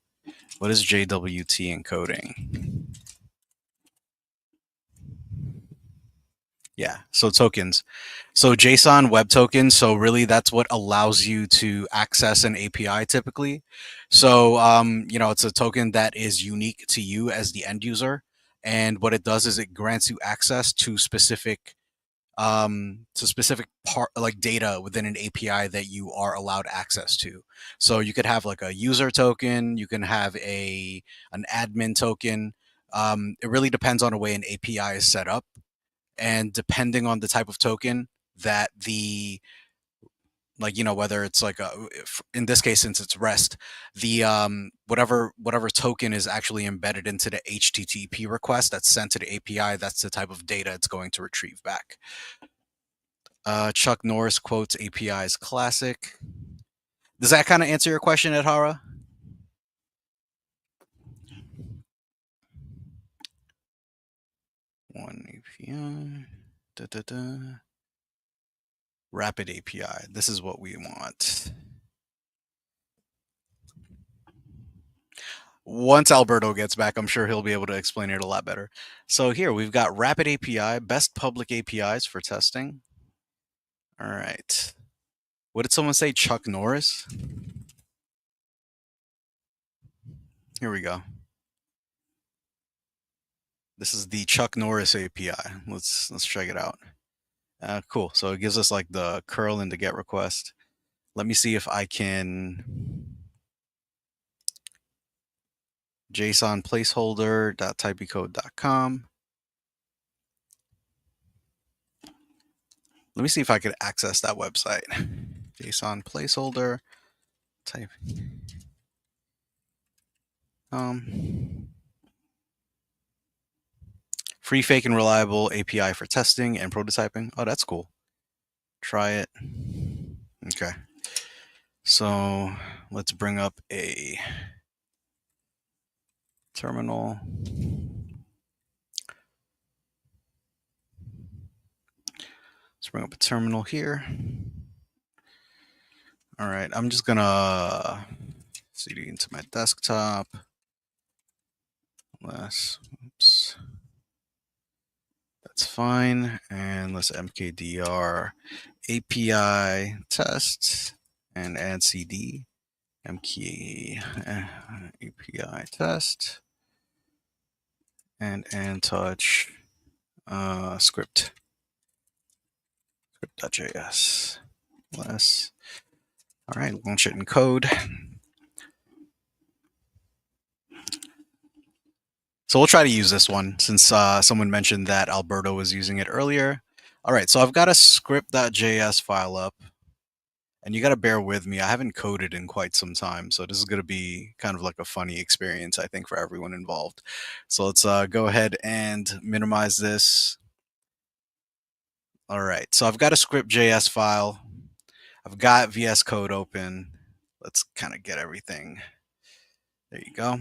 What is JWT encoding? Yeah, so tokens. So JSON web tokens. So really, that's what allows you to access an API typically. So it's a token that is unique to you as the end user, and what it does is it grants you access to specific part like data within an API that you are allowed access to. So you could have like a user token, you can have an admin token. It really depends on the way an API is set up, and depending on the type of token that the whether it's like in this case, since it's REST, the whatever token is actually embedded into the HTTP request that's sent to the API, that's the type of data it's going to retrieve back. Chuck Norris quotes APIs classic. Does that kind of answer your question, Edhara? One API. Da, da, da. Rapid API. This is what we want. Once Alberto gets back, I'm sure he'll be able to explain it a lot better. So here we've got Rapid API, best public APIs for testing. All right. What did someone say? Chuck Norris? Here we go. This is the Chuck Norris API. Let's check it out. Cool. So it gives us like the curl and the get request. Let me see if I can JSON placeholder.typecode.com. Let me see if I could access that website. JSON placeholder type. Free, fake, and reliable API for testing and prototyping. Oh, that's cool. Try it. Okay. So let's bring up a terminal. Let's bring up a terminal here. All right, I'm just gonna CD into my desktop. Oops. That's fine. And let's mkdir API test and add CD. mk API test and touch script script.js. All right, launch it in code. So we'll try to use this one since someone mentioned that Alberto was using it earlier. All right, so I've got a script.js file up, and you got to bear with me. I haven't coded in quite some time, so this is going to be kind of like a funny experience, I think, for everyone involved. So let's go ahead and minimize this. All right, so I've got a script.js file. I've got VS Code open. Let's kind of get everything. There you go.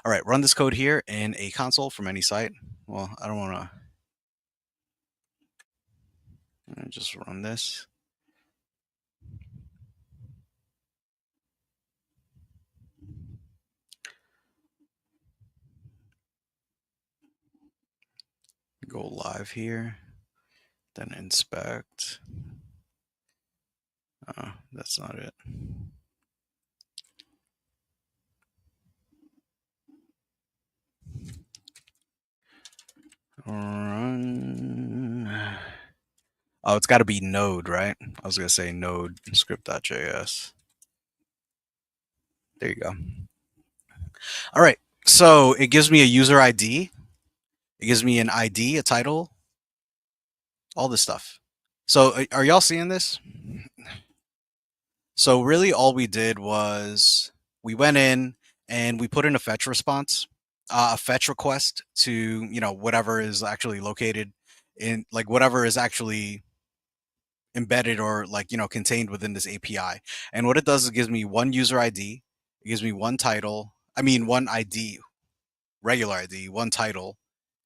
All right, run this code here in a console from any site. Well, I don't want to just run this. Go live here, then inspect. That's not it. Run. Oh, it's got to be node, right? I was going to say node script.js. There you go. All right. So it gives me a user ID. It gives me an ID, a title, all this stuff. So are y'all seeing this? So really all we did was we went in and we put in a fetch response, a fetch request to, whatever is actually located in, like, whatever is actually embedded or, like, contained within this API. And what it does is it gives me one user ID, it gives me one title, one ID, regular ID, one title,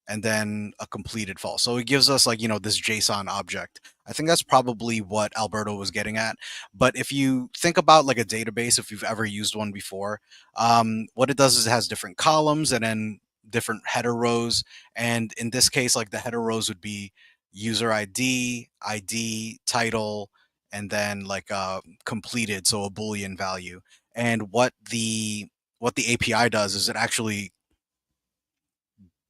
and then a completed false. So it gives us, like, this JSON object. I think that's probably what Alberto was getting at. But if you think about like a database, if you've ever used one before, what it does is it has different columns and then different header rows. And in this case, like, the header rows would be user ID, ID, title, and then like completed, so a Boolean value. And what the API does is it actually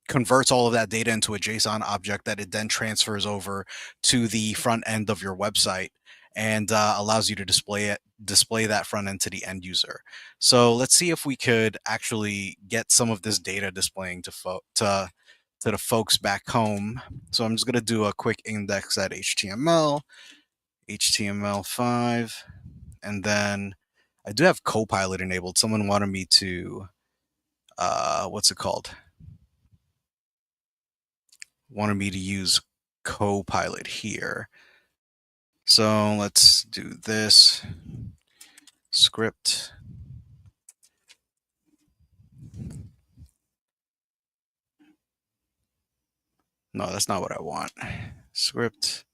converts all of that data into a JSON object that it then transfers over to the front end of your website and allows you to display that front end to the end user. So let's see if we could actually get some of this data displaying to the folks back home. So I'm just going to do a quick index at HTML5, and then I do have Copilot enabled. Someone wanted me to, what's it called? Wanted me to use Copilot here. So let's do this script. No, that's not what I want. Script.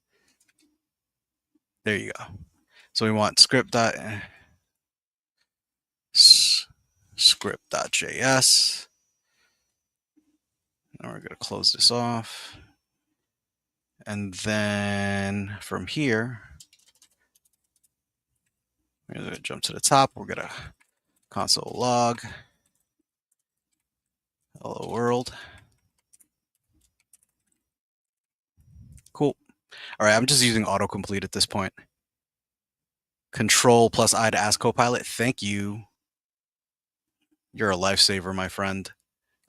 There you go. So we want script.js. Now we're going to close this off. And then from here, we're going to jump to the top. We're going to console log hello world. Cool. All right, I'm just using autocomplete at this point. Control plus I to ask Copilot. Thank you. You're a lifesaver, my friend.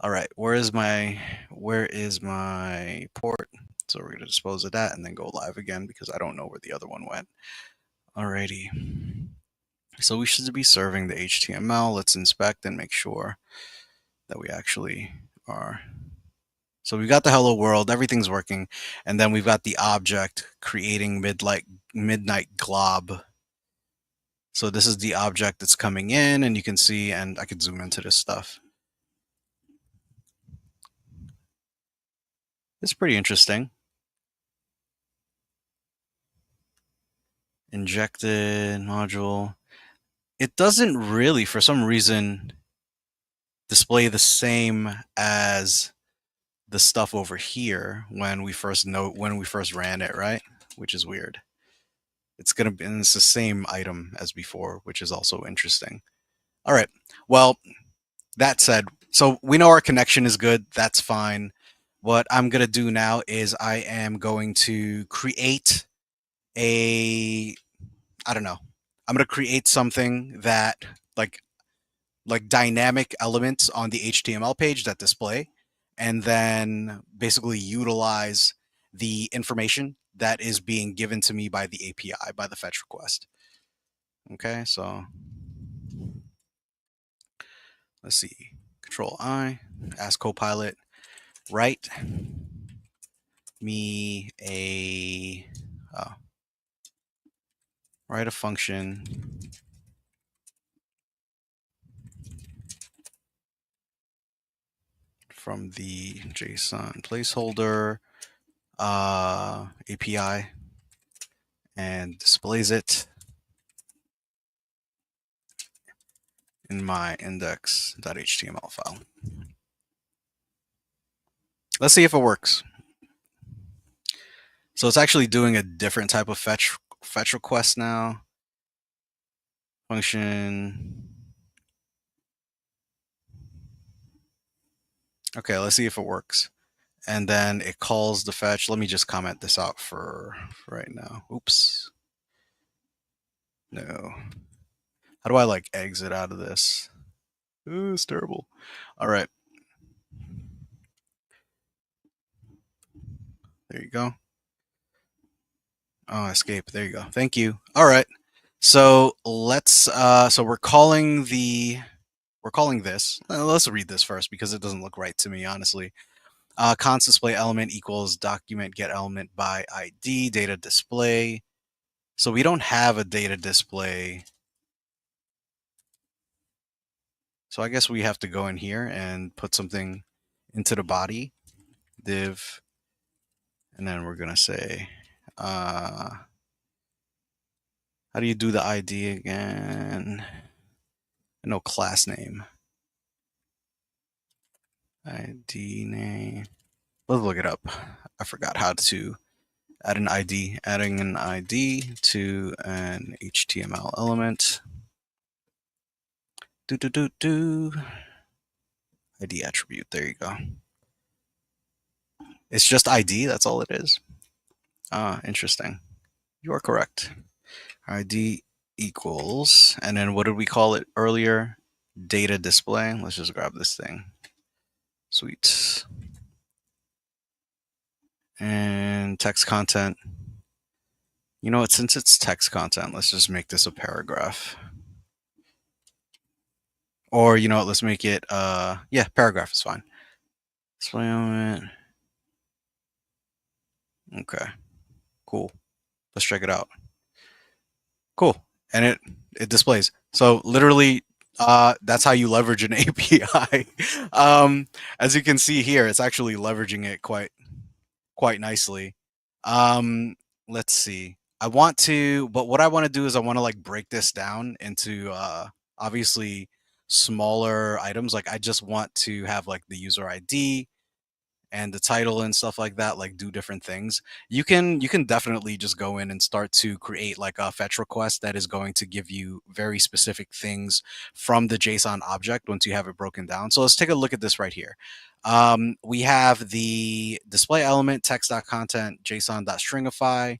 All right, where is my port? So we're going to dispose of that and then go live again because I don't know where the other one went. Alrighty. So we should be serving the HTML. Let's inspect and make sure that we actually are. So we've got the hello world, everything's working. And then we've got the object creating midnight glob. So this is the object that's coming in, and you can see, and I could zoom into this stuff. It's pretty interesting. Injected module. It doesn't really, for some reason, display the same as the stuff over here when we first ran it, right? Which is weird. It's the same item as before, which is also interesting. All right. Well, that said, so we know our connection is good. That's fine. What I'm going to do now is I am going to create I don't know. I'm going to create something that like dynamic elements on the HTML page that display, and then basically utilize the information that is being given to me by the API, by the fetch request. Okay, so let's see. Control I, ask Copilot, write me write a function from the JSON placeholder API and displays it in my index.html file. Let's see if it works. So it's actually doing a different type of fetch request now. Function. Okay, let's see if it works. and then it calls the fetch. Let me just comment this out for right now. Oops. No. How do I like exit out of this? Ooh, it's terrible. All right. There you go. Oh, escape. There you go. Thank you. All right. So let's so we're calling this. Let's read this first because it doesn't look right to me, honestly. Const display element equals document get element by ID data display. So we don't have a data display. So I guess we have to go in here and put something into the body div, and then we're gonna say, how do you do the ID again? No, class name. ID name. Let's look it up. I forgot how to add an ID. Adding an ID to an HTML element. ID attribute. There you go. It's just ID. That's all it is. Interesting. You are correct. ID equals, and then what did we call it earlier? Data display. Let's just grab this thing. Sweet. And text content. You know what? Since it's text content, let's just make this a paragraph. Or you know what? Let's make it. Yeah, paragraph is fine. Display element. Okay. Cool. Let's check it out. Cool. And it displays. So literally, that's how you leverage an API. As you can see here, it's actually leveraging it quite nicely. Let's see. But what I want to do is I want to like break this down into obviously smaller items. Like I just want to have like the user ID and the title and stuff like that, like do different things. You can definitely just go in and start to create like a fetch request that is going to give you very specific things from the JSON object once you have it broken down. So let's take a look at this right here. We have the display element text.content json.stringify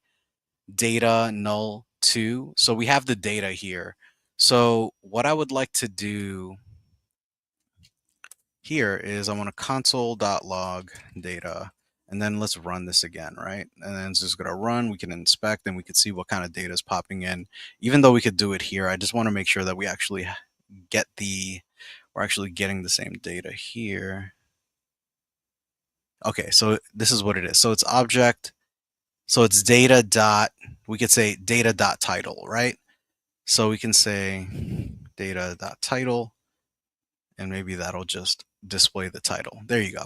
data null 2. So we have the data here. So what I would like to do here is I want to console.log data, and then let's run this again, right? And then it's just going to run. We can inspect and we can see what kind of data is popping in. Even though we could do it here, I just want to make sure that we actually we're actually getting the same data here. Okay, so this is what it is. So it's object, so it's data dot, we could say data dot title, right? So we can say data dot title, and maybe that'll just display the title. There you go.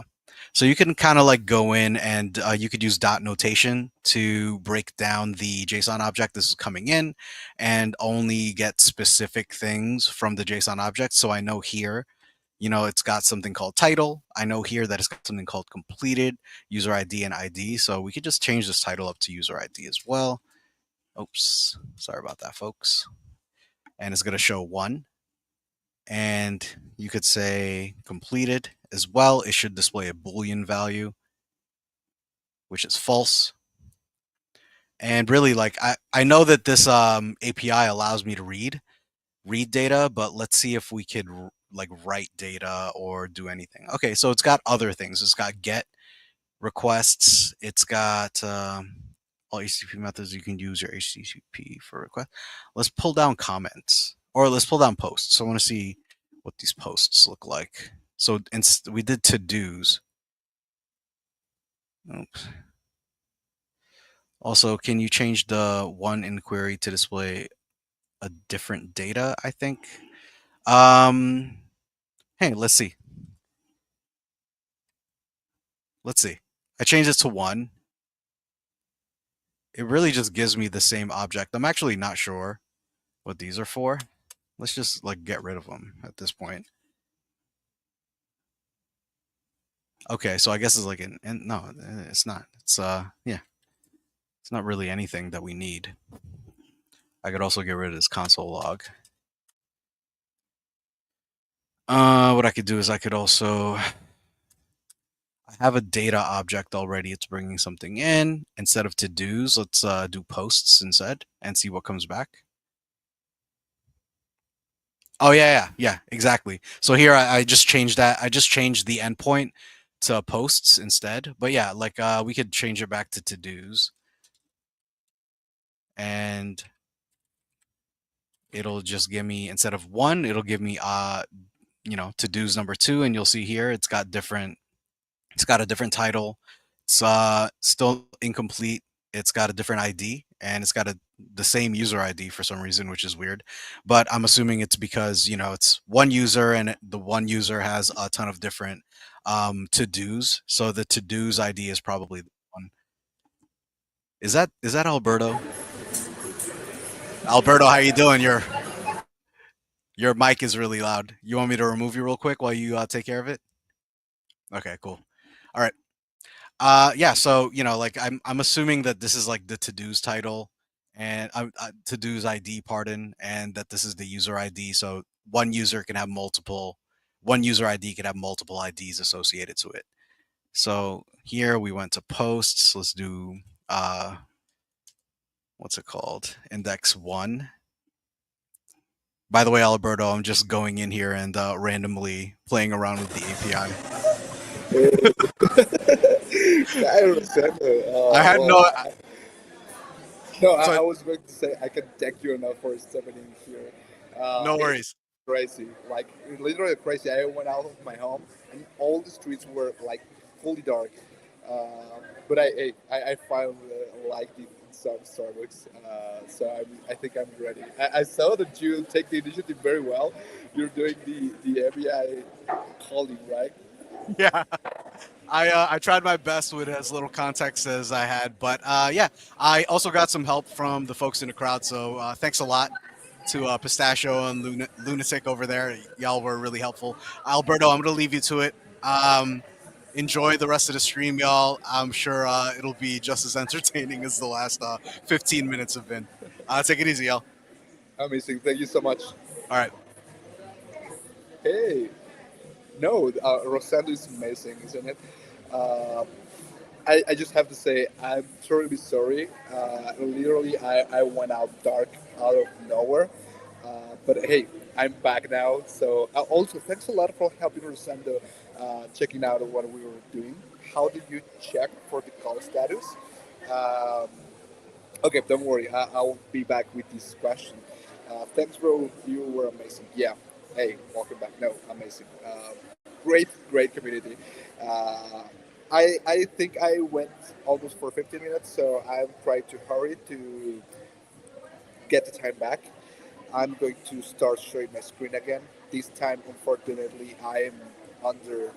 So you can kind of like go in and you could use dot notation to break down the JSON object this is coming in and only get specific things from the JSON object. So I know here, you know, it's got something called title. I know here that it's got something called completed, user ID, and ID. So we could just change this title up to user ID as well. Oops, sorry about that, folks. And it's going to show 1. And you could say completed as well. It should display a Boolean value, which is false. And really, like I know that this API allows me to read data, but let's see if we could like write data or do anything. Okay, so it's got other things. It's got get requests. It's got all HTTP methods you can use your HTTP for request. Let's pull down comments, or let's pull down posts. So I want to see what these posts look like. So we did to-dos. Oops. Also, can you change the one inquiry to display a different data, I think? Hey, let's see. Let's see. I changed it to 1. It really just gives me the same object. I'm actually not sure what these are for. Let's just like get rid of them at this point. Okay, so I guess it's like no, it's not. It's yeah. It's not really anything that we need. I could also get rid of this console log. What I could do is I could also I have a data object already. It's bringing something in. Instead of to-dos, let's do posts instead and see what comes back. Oh yeah, exactly. So here I just changed that. I just changed the endpoint to posts instead. But yeah, like we could change it back to to-dos, and it'll just give me, instead of one, it'll give me to-dos number two, and you'll see here it's got a different title. It's still incomplete. It's got a different ID, and it's got the same user ID for some reason, which is weird. But I'm assuming it's because it's one user, and the one user has a ton of different to dos. So the to dos ID is probably the one. Is that Alberto? Alberto, how you doing? Your mic is really loud. You want me to remove you real quick while you take care of it? Okay, cool. All right. Yeah, so like I'm assuming that this is like the to-dos title and to-dos ID, pardon, and that this is the user ID. So one user ID can have multiple IDs associated to it. So here we went to posts. Let's do what's it called? Index one. By the way, Alberto, I'm just going in here and randomly playing around with the API. I understand. I had no. No, So I was going to say I can thank you enough for stepping in here. no It's worries. crazy, like literally crazy. I went out of my home and all the streets were like fully dark. Uh, but I found like the some Starbucks, so I think I'm ready. I saw that you take the initiative very well. You're doing the ABI calling, right? Yeah. I tried my best with as little context as I had, but yeah, I also got some help from the folks in the crowd. So thanks a lot to Pistachio and Lunatic over there. Y'all were really helpful. Alberto, I'm gonna leave you to it. Enjoy the rest of the stream, y'all. I'm sure it'll be just as entertaining as the last 15 minutes have been. Take it easy, y'all. Amazing. Thank you so much. All right. Hey, no, Rosendo is amazing, isn't it? Uh, I just have to say I'm terribly sorry. Literally, I went out dark out of nowhere. But hey, I'm back now. So also, thanks a lot for helping Rosendo checking out what we were doing. How did you check for the call status? Um, okay, don't worry. I'll be back with this question. Thanks, bro. You were amazing. Yeah. Hey, welcome back. No, amazing. Great community. Uh, I think I went almost for 15 minutes, so I'm trying to hurry to get the time back. I'm going to start showing my screen again. This time, unfortunately, I am under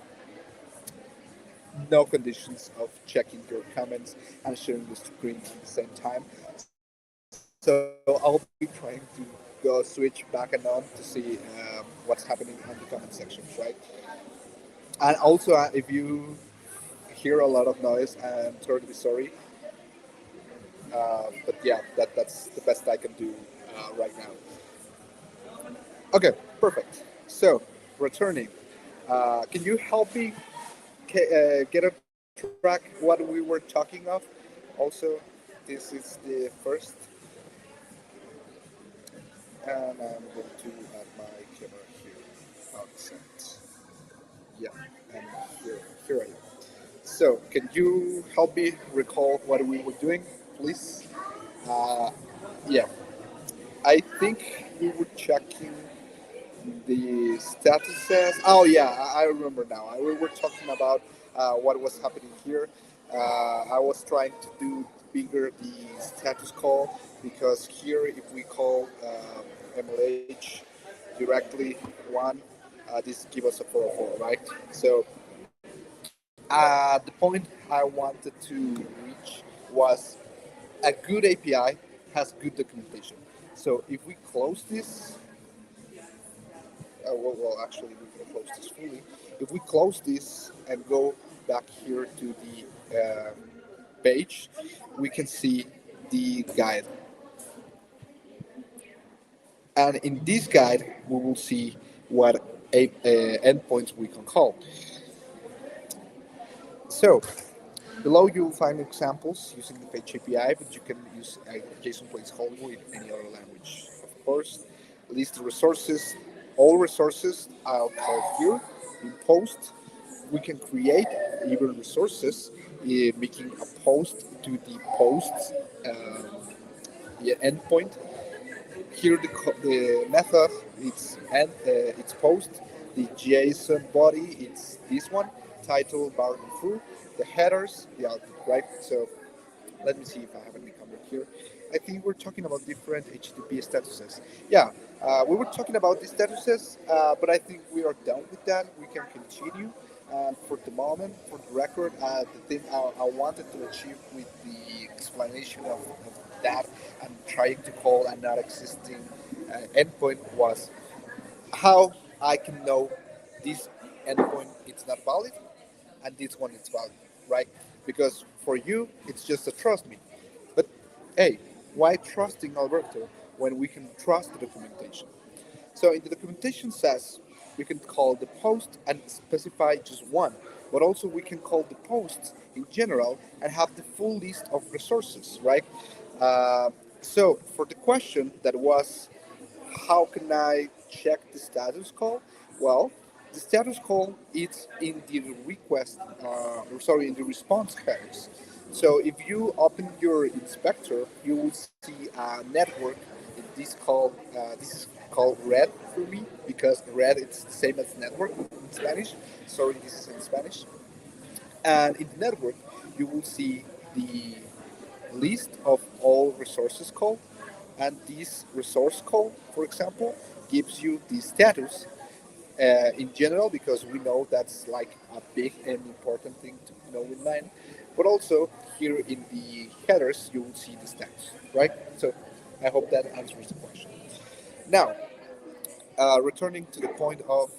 no conditions of checking your comments and sharing the screen at the same time. So I'll be trying to go switch back and on to see what's happening on the comment sections, right? And also, if you hear a lot of noise, I'm totally sorry. But yeah, that's the best I can do right now. Okay, perfect. So, returning. Can you help me get a track what we were talking of? Also, this is the first, and I'm going to add my camera here on set. Yeah, and here I am. So, can you help me recall what we were doing, please? Uh, yeah, I think we were checking the statuses. Oh yeah, I remember now. We were talking about what was happening here. I was trying to do bigger the status call because here, if we call MLH directly one, this gives us a 404, right? So the point I wanted to reach was a good API has good documentation. So if we close this, well, actually, we can close this fully. If we close this and go back here to the page, we can see the guide. And in this guide, we will see what endpoints we can call. So below you'll find examples using the page API, but you can use a JSON placeholder with any other language. Of course, list the resources. All resources are called here in post. We can create even resources, making a post to the posts yeah, endpoint. Here the method it's post. The JSON body it's this one. Title bar and through. The headers the output, right? So let me see if I have any comment here. I think we're talking about different HTTP statuses. Yeah, we were talking about the statuses, but I think we are done with that. We can continue. For the moment, for the record, the thing I wanted to achieve with the explanation of that and trying to call a not existing endpoint was how I can know this endpoint it's not valid and this one it's valid, right? Because for you it's just a trust me. But hey, why trusting Alberto when we can trust the documentation? So in the documentation says we can call the post and specify just one, but also we can call the posts in general and have the full list of resources, right? Uh, so for the question that was how can I check the status call? Well, the status call is in the request, sorry, in the response headers. So if you open your inspector, you will see a network. This is called red for me because red it's the same as network in Spanish. Sorry, this is in Spanish. And in the network, you will see the list of all resources call. And this resource call, for example, gives you the status in general because we know that's like a big and important thing to know in mind. But also here in the headers, you will see the status, right? So I hope that answers the question. Now, returning to the point of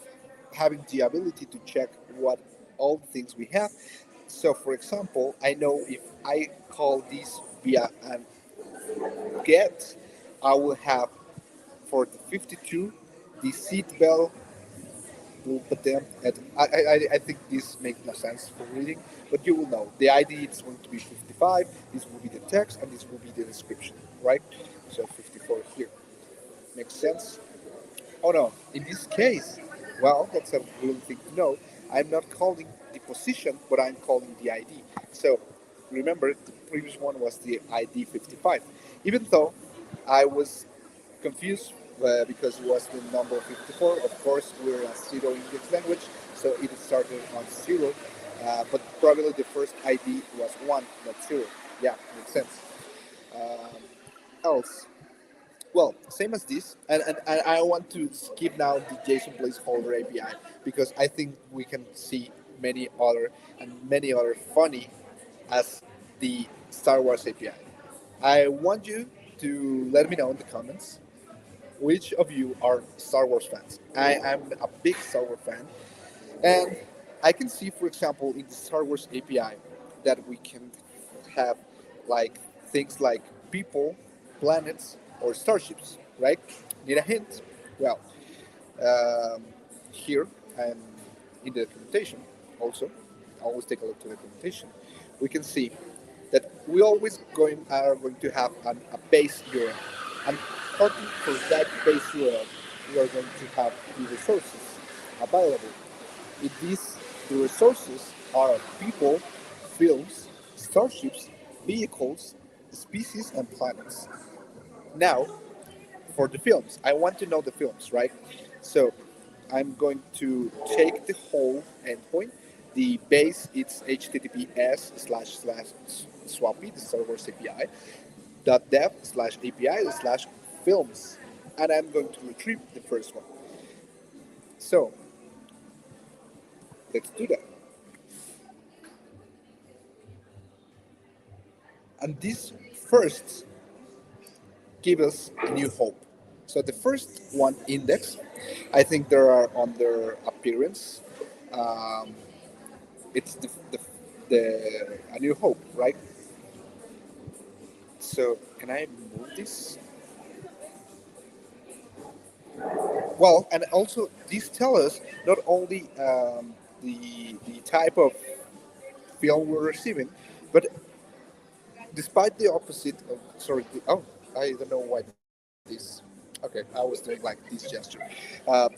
having the ability to check what all the things we have. So, for example, I know if I call this via an get, I will have for the 52 the seat belt. But then I think this makes no sense for reading, but you will know the ID is going to be 55. This will be the text, and this will be the description, right? So 54 here makes sense. Oh no, in this case, well, that's a little thing to know. I'm not calling the position, but I'm calling the ID. So remember, the previous one was the ID 55. Even though I was confused because it was the number 54, of course, we're a zero index language, so it started on zero. But probably the first ID was one, not zero. Yeah, makes sense. Um, else. Well, same as this, and I want to skip now the JSON placeholder API because I think we can see many other and many other funny as the Star Wars API. I want you to let me know in the comments which of you are Star Wars fans. I am a big Star Wars fan, and I can see, for example, in the Star Wars API that we can have like things like people, planets, or starships, right? Need a hint? Well, um, here and in the documentation also, always take a look to the documentation. We can see that we always going to have a base URL, and talking for that base URL, we are going to have the resources available. In these, the resources are people, films, starships, vehicles, species, and planets. Now, for the films, I want to know the films, right? So I'm going to take the whole endpoint. The base it's https slash slash swappy, the Star Wars API, dot dev slash API slash films. And I'm going to retrieve the first one. So let's do that. And this first give us a new hope. So the first one index, I think there are on their appearance. Um, it's the a new hope, right? So can I move this? Well, and also these tell us not only the type of film we're receiving. But despite the opposite of, sorry, oh, I don't know why this, okay, I was doing like this gesture.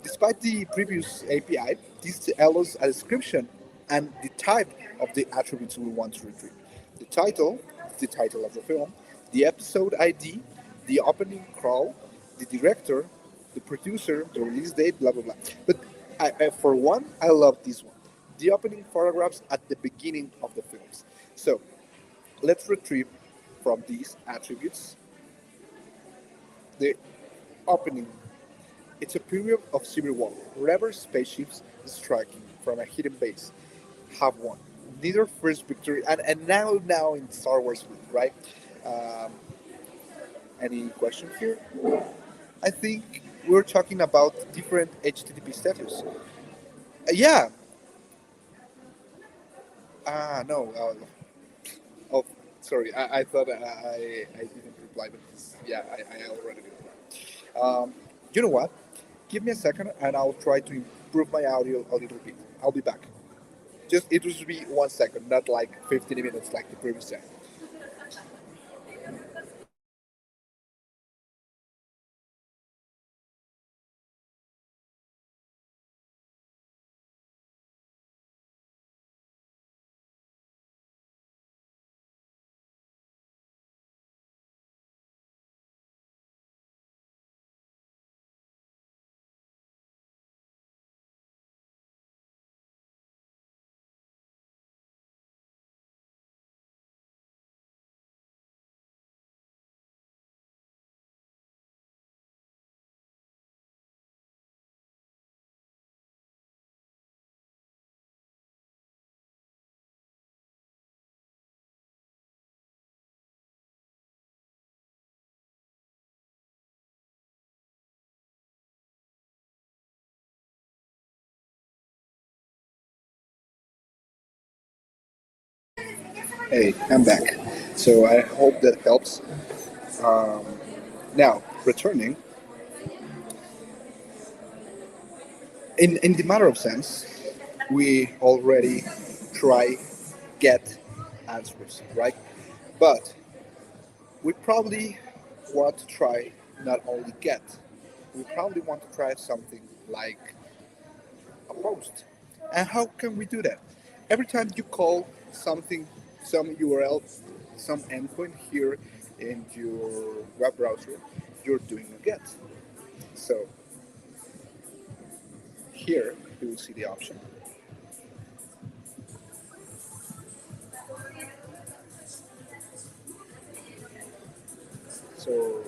Despite the previous API, this allows a description and the type of the attributes we want to retrieve. The title, the title of the film, the episode ID, the opening crawl, the director, the producer, the release date, blah blah blah. But for one, I love this one. The opening photographs at the beginning of the films. So let's retrieve from these attributes the opening. It's a period of civil war. Wherever spaceships striking from a hidden base have won. Neither first victory and now in Star Wars, right? Um, any question here? I think we're talking about different HTTP status. Yeah. No. Oh, sorry. I thought I didn't reply, but yeah, I already replied. You know what? Give me a second, and I'll try to improve my audio a little bit. I'll be back. Just it will be 1 second, not like 15 minutes like the previous time. Hey, I'm back. So I hope that helps. Um, Now, returning, in the matter of sense, we already try get answers, right? But we probably want to try not only get, we probably want to try something like a post. And how can we do that? Every time you call something, some URL, some endpoint here in your web browser, you're doing a get. So here you will see the option. So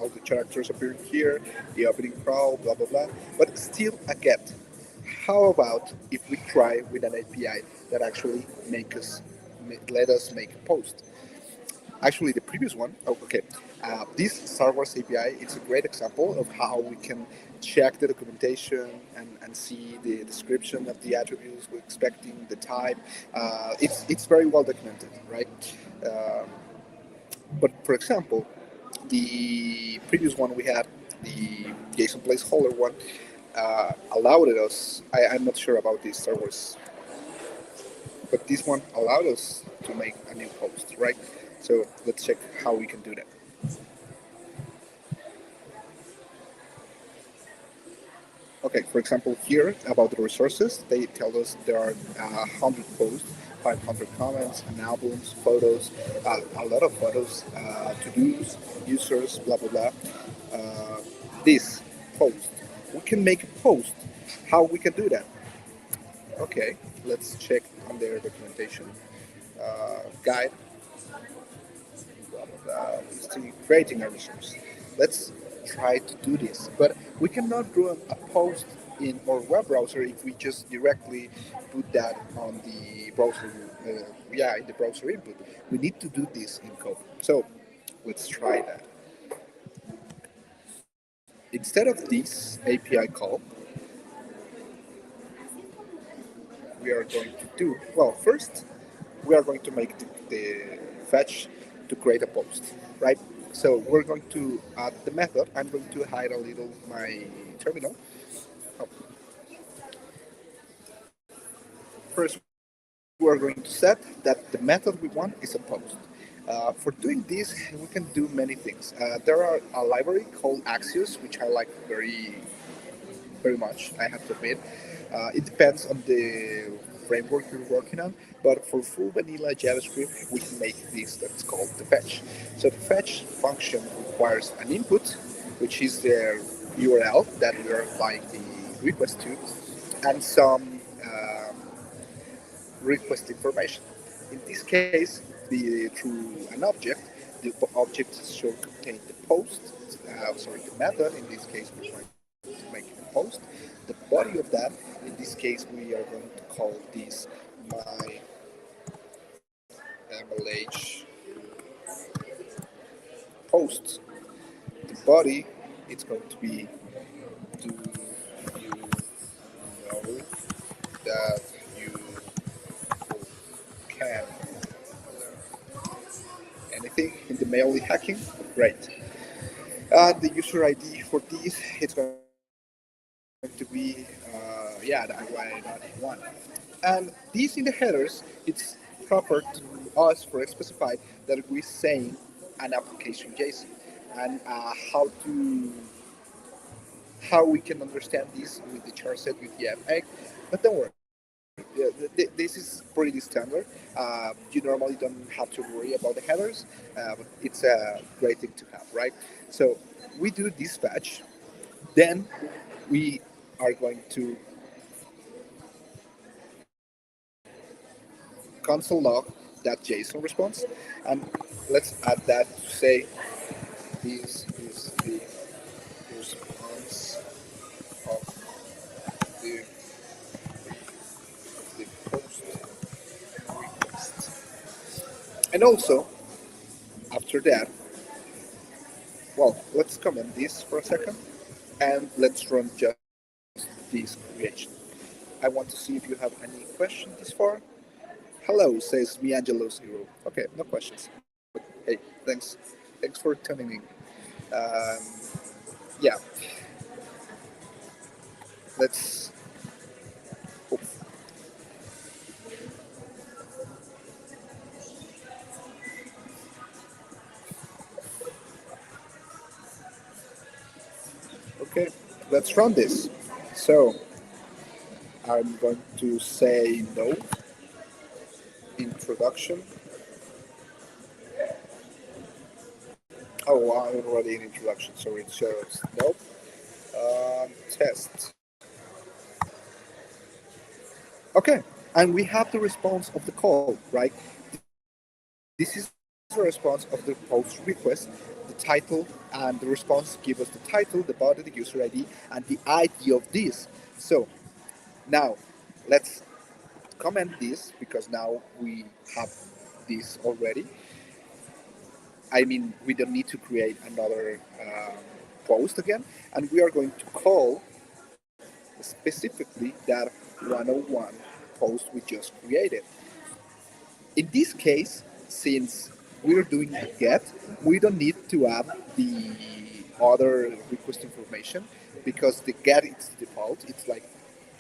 all the characters appear here, the opening crawl, blah blah blah. But still a get. How about if we try with an API that actually let us make a post? Actually, the previous one, oh, okay. This Star Wars API, it's a great example of how we can check the documentation and see the description of the attributes we're expecting, the type. It's very well documented, right? Um, but for example, the previous one we had, the JSON placeholder one, allowed us. I'm not sure about this Star Wars, but this one allowed us to make a new post, right? So let's check how we can do that. Okay, for example, here about the resources, they tell us there are 100 posts, 500 comments, and albums, photos, a lot of photos, to-dos, users, blah blah blah. Uh, this post, we can make a post. How we can do that? Okay, let's check on their documentation guide, blah blah blah. It's to creating a resource. Let's try to do this, but we cannot run a post in our web browser if we just directly put that on the browser. Yeah, in the browser input. We need to do this in code. So let's try that. Instead of this API call, we are going to do well. First, we are going to make the fetch to create a post, right? So we're going to add the method. I'm going to hide a little my terminal. Oh, first, we're going to we're going to set that the method we want is a post. For doing this, we can do many things. There are a library called Axios, which I like very much, I have to admit. It depends on the framework you're working on, but for full vanilla JavaScript, we can make this that's called the fetch. So the fetch function requires an input, which is the URL that we are applying the request to, and some request information. In this case, through an object, the object should contain the post, the method. In this case, we're going to make a post. The body of that, in this case, we are going to call this my MLH post. The body, it's going to be, do you know that you can anything in the mail hacking? Great. The user ID for this, it's going to be, yeah, the IY.1. And this in the headers, it's proper to us for specify that we're saying an application JSON and how we can understand this with the char set with the egg. But don't worry, yeah, this is pretty standard. You normally don't have to worry about the headers, but it's a great thing to have, right? So we do dispatch, then we are going to console log that JSON response, and let's add that to say this is the response of the post request. And also, after that, well, let's comment this for a second, and let's run just this creation. I want to see if you have any questions this far. Hello, says Miangelo0. Okay, no questions. But hey, thanks for tuning in. Um, yeah, let's. Oh, okay, let's run this. So I'm going to say no introduction. Oh, I'm already in introduction, so it shows nope. Test. Okay, and we have the response of the call, right? This is the response of the post request, the title, and the response give us the title, the body, the user ID, and the ID of this. So now let's comment this because now we have this already. I mean, we don't need to create another post again, and we are going to call specifically that 101 post we just created. In this case, since we're doing a get, we don't need to add the other request information because the get is default. It's like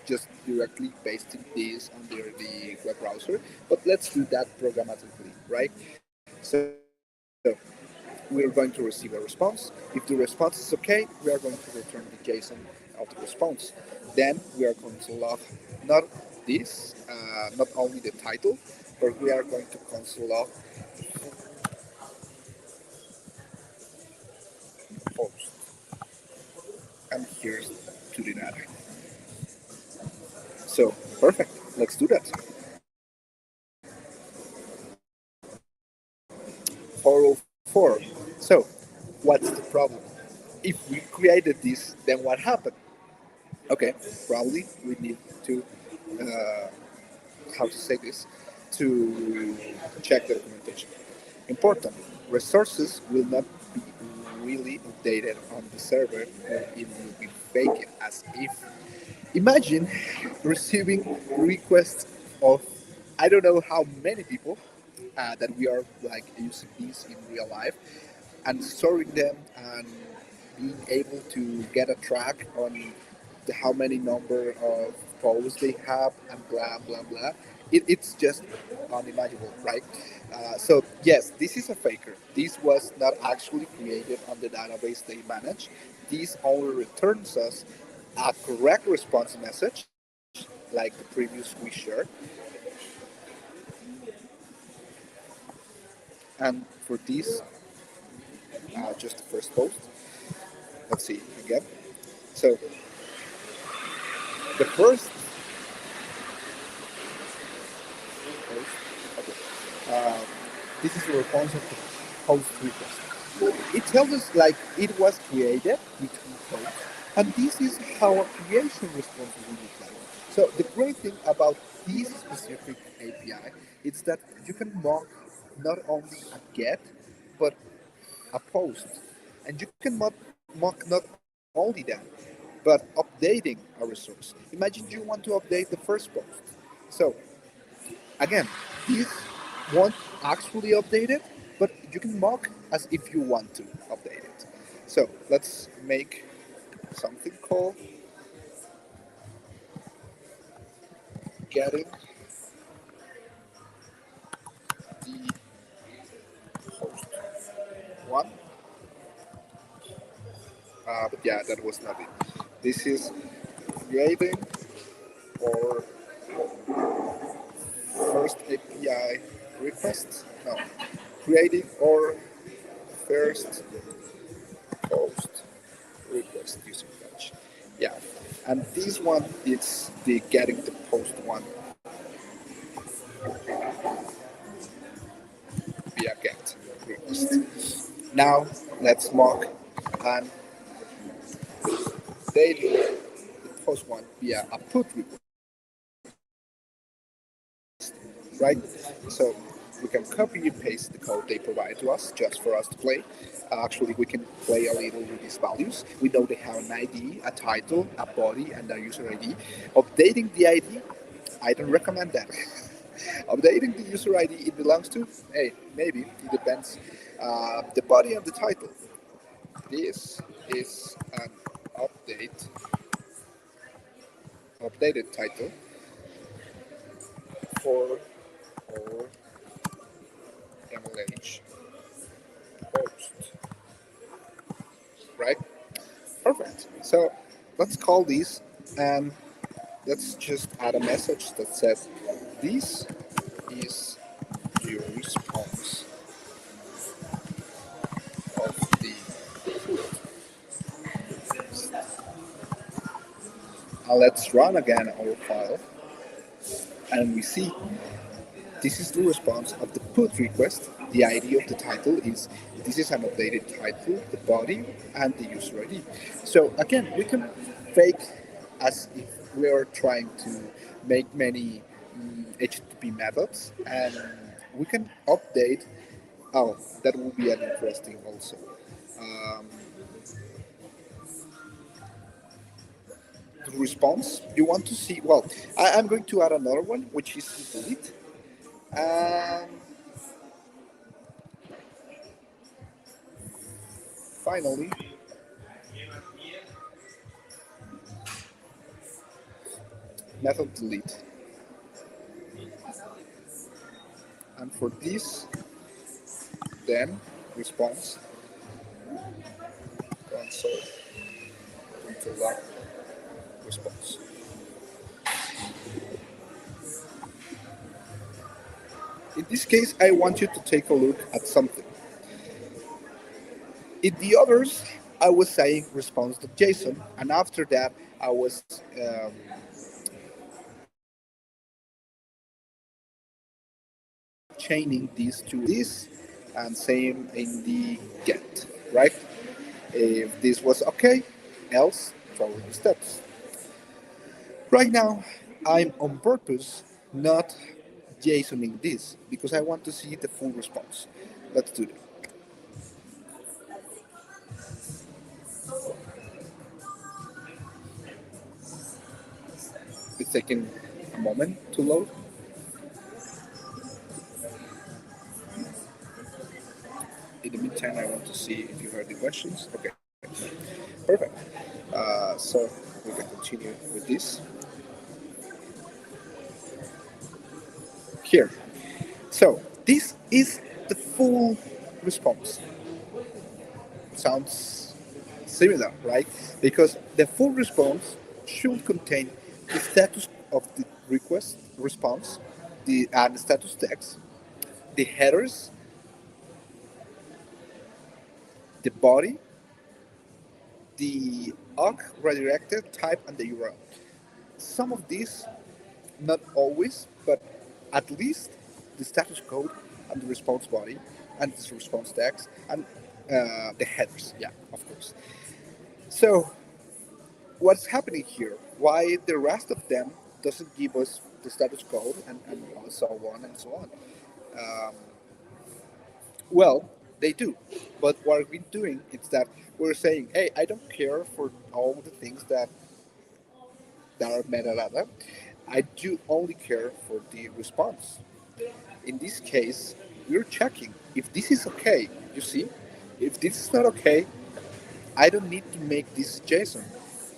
just directly pasting this under the web browser. But let's do that programmatically, right? So we're going to receive a response. If the response is okay, we are going to return the JSON of the response. Then we are going to log not this, not only the title, but we are going to console log post. And here's to the data. So perfect. Let's do that. 404. So what's the problem? If we created this, then what happened? Okay, probably we need to uh, how to say this to check the documentation. Important. Resources will not be really updated on the server or it will be faked as if. Imagine receiving requests of I don't know how many people that we are like using these in real life and storing them and being able to get a track on how many number of posts they have and blah blah blah. It's just unimaginable, right? So yes, this is a faker. This was not actually created on the database they manage. This only returns us a correct response message, like the previous we shared. And for this, just the first post. Let's see again. So the first post, okay. This is the response of the post request. It tells us like it was created between posts, and this is how a creation response will look like. So the great thing about this specific API is that you can mock not only a get, but a post, and you can mock not only that, but updating a resource. Imagine you want to update the first post. So again, this won't actually update it, but you can mock as if you want to update it. So let's make something called getting the host one. But yeah, that was not it. This is creating or first API request. No, creating or first post request using batch. Yeah, and this one is the getting the post one via get request. Now let's mock and dating the post one via a put request, right? So we can copy and paste the code they provide to us just for us to play. Actually, we can play a little with these values. We know they have an ID, a title, a body, and a user ID. Updating the ID, I don't recommend that. Updating the user ID it belongs to, hey, maybe, it depends. The body and the title. This is an update, updated title for our MLH post, right? Perfect. So let's call these and let's just add a message that says this is your response of the let's run again our file and we see this is the response of the put request. The ID of the title is this is an updated title, the body, and the user ID. So again, we can fake as if we are trying to make many HTTP methods, and we can update. Oh, that will be an interesting also. Um, the response you want to see. Well, I'm going to add another one, which is the delete. And finally, method delete. And for this, then response console log response. In this case, I want you to take a look at something. In the others, I was saying response.json, and after that, I was chaining these to this, and same in the get, right? If this was okay, else follow the steps. Right now, I'm on purpose not JSONing this because I want to see the full response. Let's do that. It's taking a moment to load. In the meantime, I want to see if you heard the questions. Okay, perfect. So we can continue with this. here. So this is the full response. Sounds similar, right? Because the full response should contain the status of the request response, the and status text, the headers, the body, the awk redirected type, and the URL. Some of these, not always, but at least the status code and the response body and the response text and the headers. Yeah, of course. So what's happening here? Why the rest of them doesn't give us the status code and so on and so on? Um, well, they do. But what we're doing is that we're saying, hey, I don't care for all the things that are metadata. I do only care for the response. In this case, we're checking if this is okay. You see, if this is not okay, I don't need to make this JSON.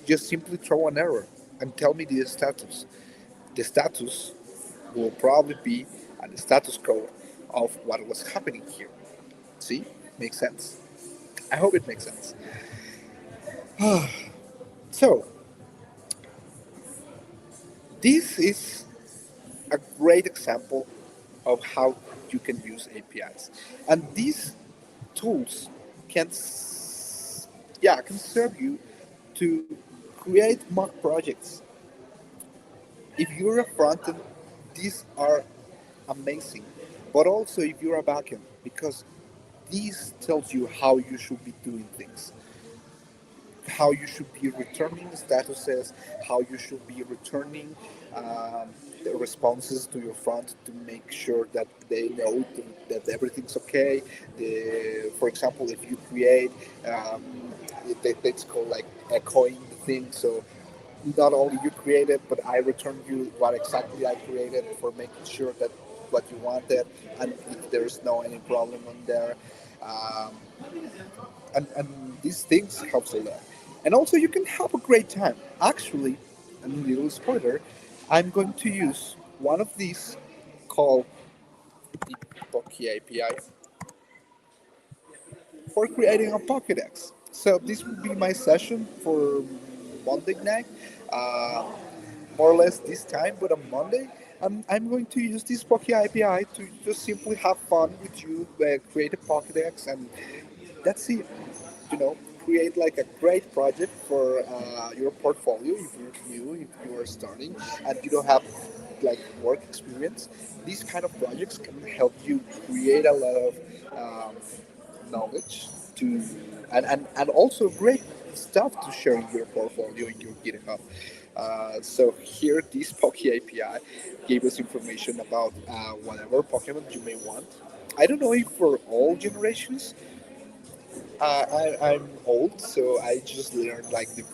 Just simply throw an error and tell me the status. The status will probably be the status code of what was happening here. See, makes sense. I hope it makes sense. So this is a great example of how you can use APIs, and these tools can can serve you to create mock projects. If you're a front end, these are amazing, but also if you're a backend, because these tells you how you should be doing things, how you should be returning statuses, how you should be returning the responses to your front to make sure that they know that everything's okay. For example, if you create, it's called like echoing the thing. So not only you created, but I return you what exactly I created for making sure that what you wanted, and if there's no any problem on there. Um, and these things helps a lot. And also, you can have a great time. Actually, a little spoiler, I'm going to use one of these called the Pocky API for creating a Pokédex. So this will be my session for Monday night, uh, more or less this time, but on Monday. I'm going to use this Pocky API to just simply have fun with you, create a Pokédex, and that's it. You know, create like a great project for your portfolio if you're new, if you are starting and you don't have like work experience. These kind of projects can help you create a lot of um, knowledge to and also great stuff to share in your portfolio in your GitHub. So here, this Pocky API gave us information about whatever Pokemon you may want. I don't know if for all generations, I'm old, so I just learned like the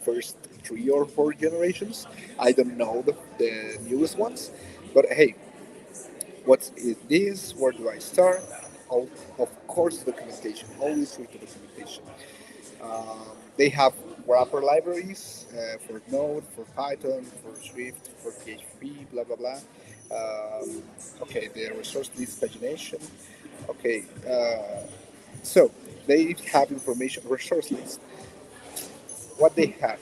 first 3 or 4 generations. I don't know the newest ones, but hey, what is this? Where do I start? Oh, of course, documentation. Always read the documentation. They have wrapper libraries for Node, for Python, for Swift, for PHP, blah blah blah. Okay, the resource list pagination. Okay, so they have information resource list. What they have: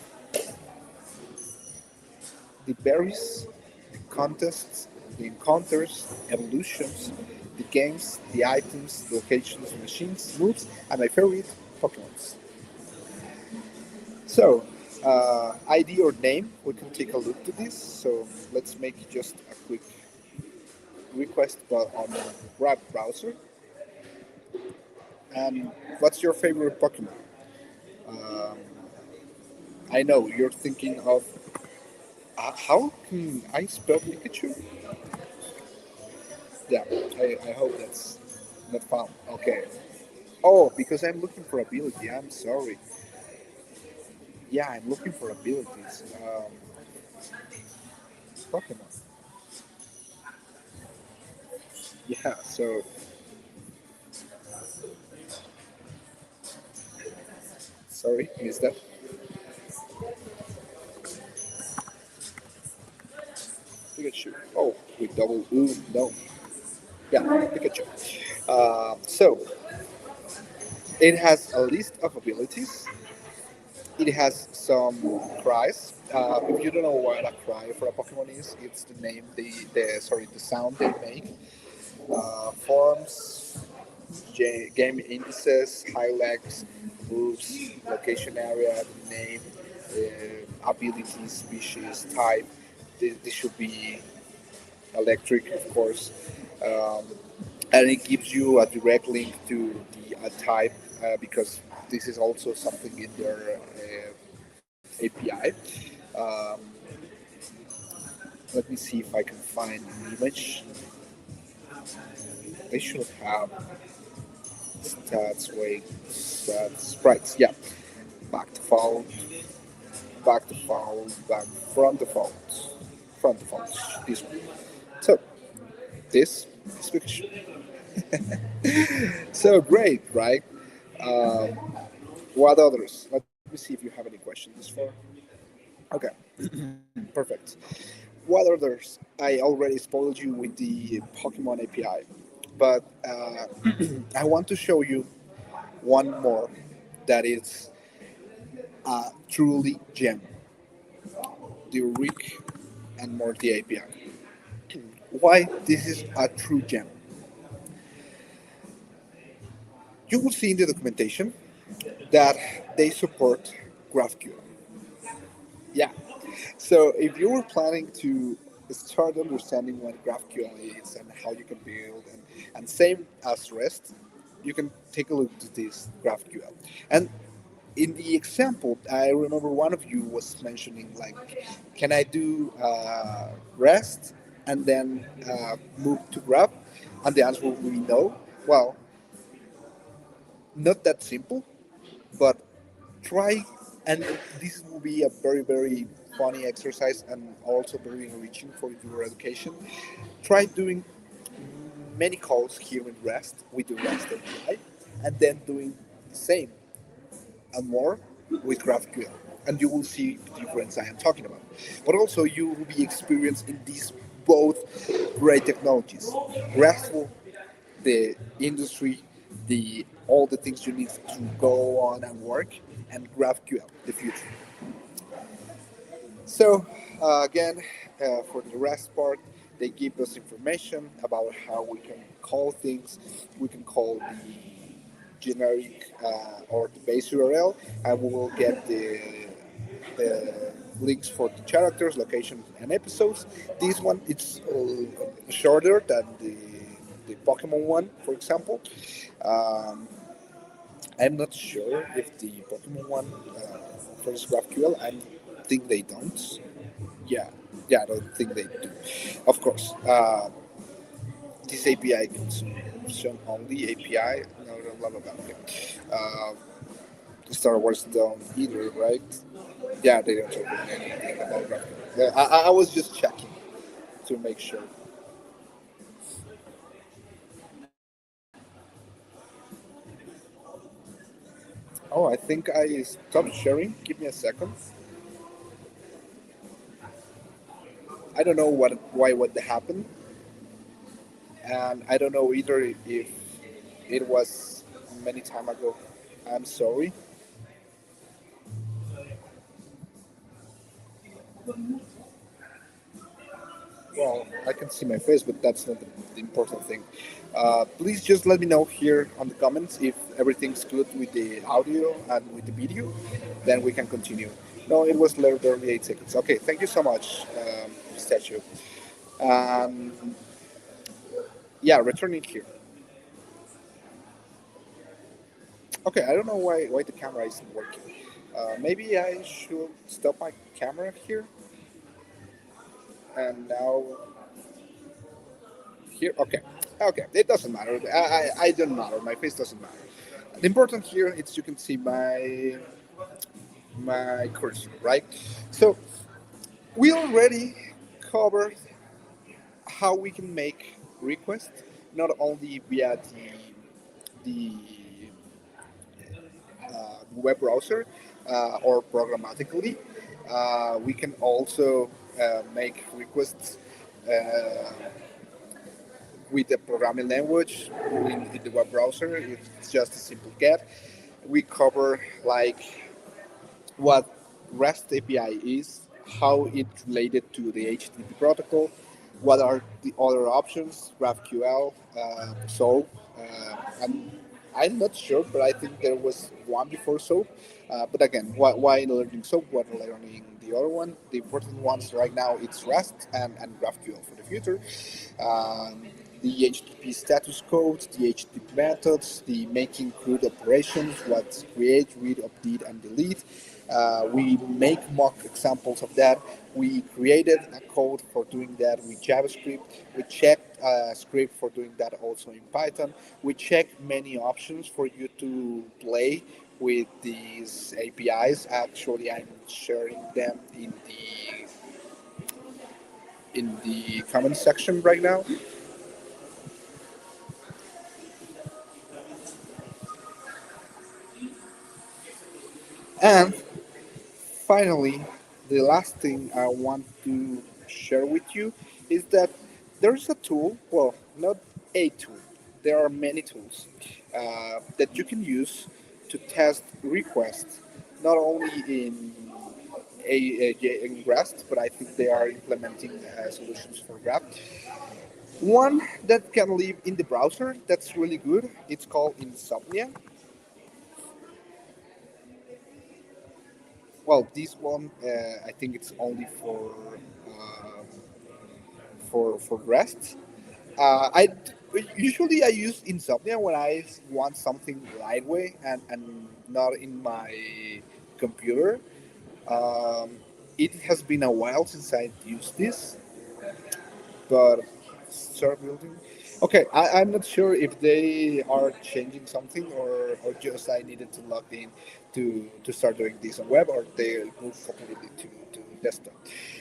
the berries, the contests, the encounters, evolutions, the games, the items, the locations, machines, moves, and my favorite, Pokemons. So, ID or name, we can take a look to this. So let's make just a quick request on the web browser. And what's your favorite Pokemon? Um, I know you're thinking of how can I spell Pikachu? Yeah, I hope that's not found. Okay. Oh, because I'm looking for ability. I'm sorry. Yeah, I'm looking for abilities. Pokemon. Yeah, so sorry, missed that. Pikachu. Oh, with double U, no. Yeah, Pikachu. So it has a list of abilities. It has some cries. If you don't know what a cry for a Pokemon is, it's the name, the sound they make. Forms, game indices, highlights, moves, location area, name, ability, species, type. This should be electric, of course. Um, and it gives you a direct link to the type because this is also something in their API. Um, let me see if I can find an image. They should have stats, wait, stats, sprites, yeah. Back to fold, back to fold, back from the fold, from the fold, this one. So, this is Pikachu. So great, right? Um, what others? Let me see if you have any questions for. Okay, perfect. What others? I already spoiled you with the Pokemon API, but I want to show you one more that is truly gem, the Rick and Morty API. Why this is a true gem? You will see in the documentation that they support GraphQL. Yeah. So if you were planning to start understanding what GraphQL is and how you can build, and same as REST, you can take a look at this GraphQL. And in the example, I remember one of you was mentioning like, can I do REST and then move to Graph? And the answer will be no. Well, not that simple, but try, and this will be a very funny exercise and also very enriching for your education. Try doing many calls here in REST with the REST API, and then doing the same and more with GraphQL, and you will see the difference I am talking about. But also, you will be experienced in these both great technologies: RESTful, the industry, the all the things you need to go on and work, and GraphQL, the future. So again, for the REST part, they give us information about how we can call things. We can call the generic or the base URL, and we will get the links for the characters, locations, and episodes. This one it's shorter than the Pokemon one, for example. Um, I'm not sure if the Pokemon one offers GraphQL. I think they don't. Yeah, yeah, I don't think they do. Of course, this API consumption only API. No, blah blah blah. Okay. Uh, Star Wars don't either, right? Yeah, they don't talk anything about GraphQL. Yeah, I was just checking to make sure. Oh, I think I stopped sharing. Give me a second. I don't know what happened, and I don't know either if it was many time ago. I'm sorry. Well, I can see my face, but that's not the important thing. Please just let me know here on the comments if everything's good with the audio and with the video. Then we can continue. No, it was literally 8 seconds. Okay, thank you so much, statue. Um, yeah, returning here. Okay, I don't know why the camera isn't working. Maybe I should stop my camera here and now here. Okay, okay, it doesn't matter. I don't matter. My face doesn't matter. The important here is you can see my cursor, right? So we already covered how we can make requests, not only via the web browser or programmatically. We can also make requests uh, with the programming language in the web browser. It's just a simple get. We cover like what REST API is, how it's related to the HTTP protocol, what are the other options, GraphQL, SOAP, and I'm not sure, but I think there was one before SOAP. But again, why learning SOAP? Why learning the other one? The important ones right now it's REST and GraphQL for the future. Um, the HTTP status code, the HTTP methods, the making CRUD operations, what's create, read, update, and delete. We make mock examples of that. We created a code for doing that with JavaScript. We checked a script for doing that also in Python. We checked many options for you to play with these APIs. Actually, I'm sharing them in the comment section right now. And finally, the last thing I want to share with you is that there's a tool, well, not a tool, there are many tools that you can use to test requests, not only in REST, but I think they are implementing solutions for Graph. One that can live in the browser that's really good, it's called Insomnia. Well, this one I think it's only uh, for rest. I usually I use Insomnia when I want something lightweight and not in my computer. Um, it has been a while since I used this, but start building. Okay, I'm not sure if they are changing something or just I needed to log in to start doing this on web or they move completely to desktop.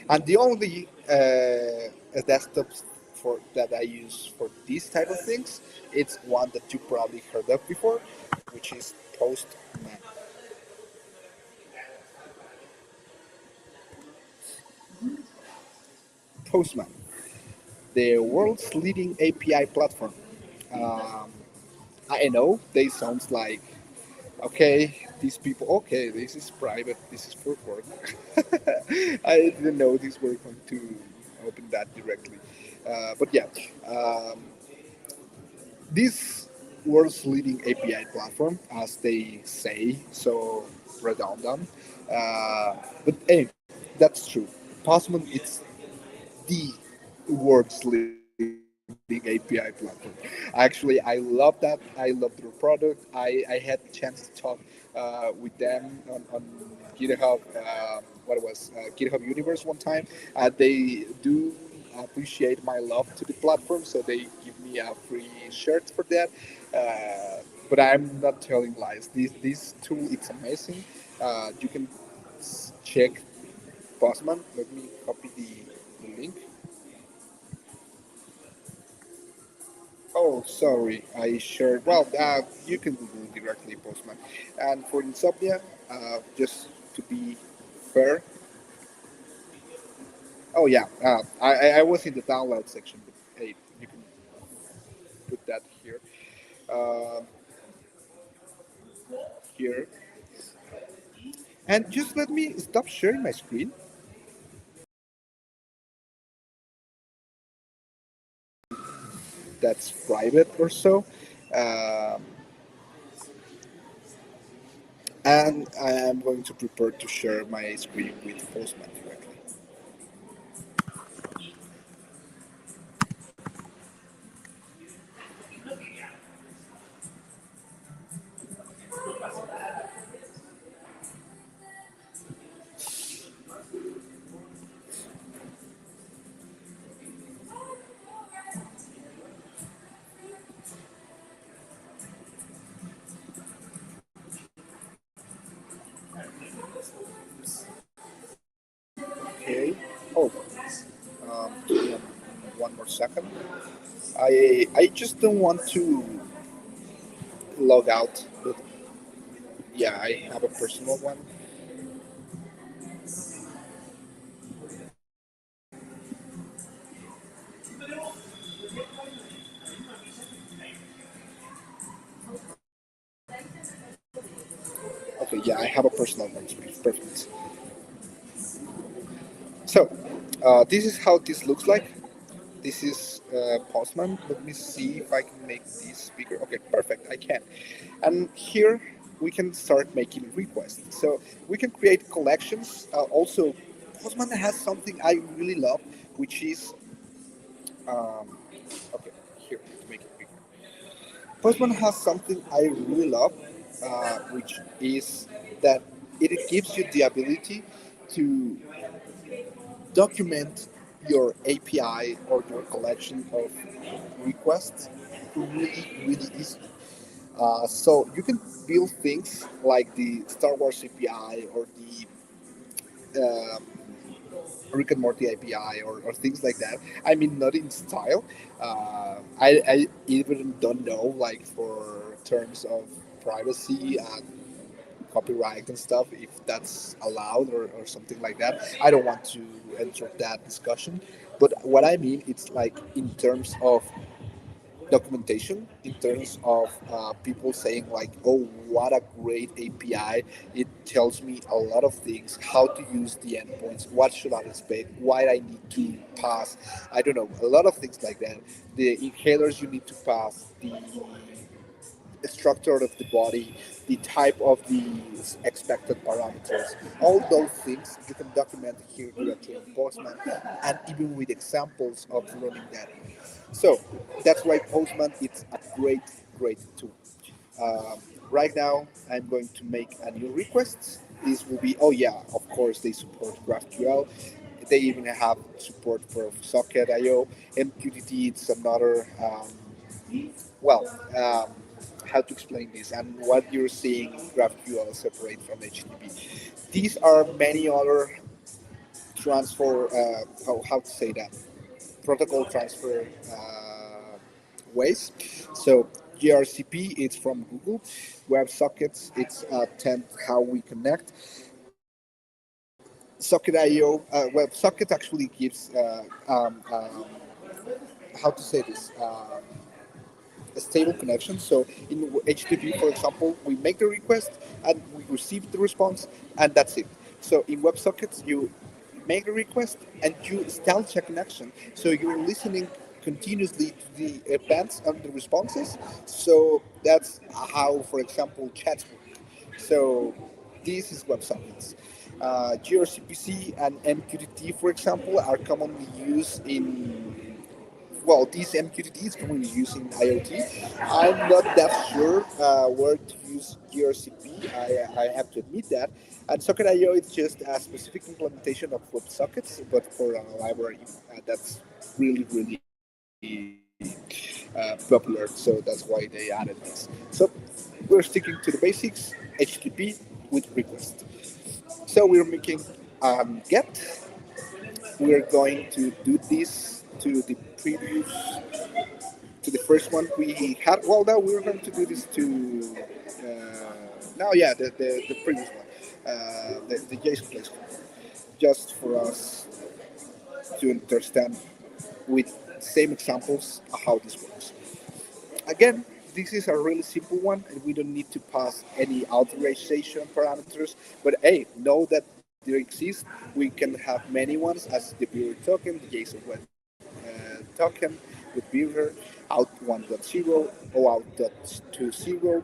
And the only desktops for that I use for these type of things, it's one that you probably heard of before, which is Postman. Postman, the world's leading API platform. Um, I know they sounds like okay, these people, okay, this is private, this is for work. I didn't know these were going to open that directly. But yeah, um, this world's leading API platform, as they say, so redundant. But hey, that's true. Postman, it's the world's leading API platform. Actually, I love that. I love their product. I had the chance to talk with them on GitHub, what it was, GitHub Universe one time. They do appreciate my love to the platform, so they give me a free shirt for that. But I'm not telling lies. This tool it's amazing. You can check Postman. Let me copy the link. Oh, sorry, I shared. Well, you can Google directly Postman. And for Insomnia, just to be fair, oh yeah, I was in the download section, but hey, you can put that here. Um here, and just let me stop sharing my screen. That's private or so. Um, and I am going to prepare to share my screen with Postman directly. Okay. Oh, give me one more second. I just don't want to log out, but yeah, I have a personal one. have a personal workspace. Perfect. So this is how this looks like. This is Postman. Let me see if I can make this bigger. Okay, perfect. I can. And here we can start making requests. So we can create collections. Also, Postman has something I really love, which is okay. Here to make it bigger. Postman has something I really love, which is that it gives you the ability to document your API or your collection of requests really, really easy. So you can build things like the Star Wars API or the Rick and Morty API or things like that. I mean, not in style. I even don't know, like, for terms of privacy and copyright and stuff, if that's allowed or something like that. I don't want to enter that discussion. But what I mean, it's like in terms of documentation, in terms of people saying like, oh, what a great API. It tells me a lot of things, how to use the endpoints, what should I expect, why I need to pass, I don't know, a lot of things like that. The inhalers you need to pass, the structure of the body, the type of the expected parameters, all those things you can document here directly in Postman, and even with examples of running that. So that's why Postman is a great, great tool. Um, right now, I'm going to make a new request. This will be, oh yeah, of course they support GraphQL. They even have support for Socket.io. MQTT, it's another well, how to explain this and what you're seeing GraphQL separate from HTTP. These are many other transfer, how to say that, protocol transfer ways. So GRCP, it's from Google. WebSockets, it's how we connect. Socket.io, WebSocket actually gives, how to say this, a stable connection. So in HTTP, for example, we make the request and we receive the response, and that's it. So in WebSockets, you make the request and you establish a connection. So you're listening continuously to the events and the responses. So that's how, for example, chats work. So this is WebSockets. gRCPC and MQTT, for example, are commonly used in, well, these MQTTs commonly used in IoT. I'm not that sure where to use gRCP. I have to admit that. And Socket.io is just a specific implementation of WebSockets, but for a library that's really, really popular. So that's why they added this. So we're sticking to the basics: HTTP with request. So we're making get. We're going to do this to the previous, to the first one we had. Well, now we're going to do this to now, yeah, the previous one, the JSON place, just for us to understand with same examples how this works. Again, this is a really simple one, and we don't need to pass any authorization parameters. But hey, know that there exist. We can have many ones, as the bearer token, the JSON web token with bearer, out 1.0 or out 2.0.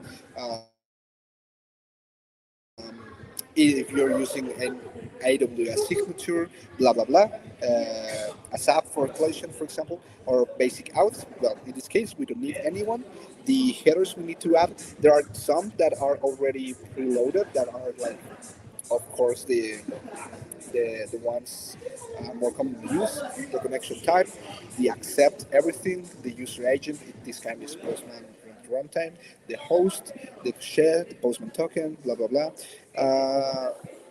If you're using an AWS signature, blah blah blah, a SAP for collection, for example, or basic outs. Well, in this case, we don't need anyone. The headers we need to add. There are some that are already preloaded that are like, of course, the ones more commonly used, the connection type, the accept everything, the user agent, this kind is Postman runtime, the host, the share, the Postman token, blah blah blah.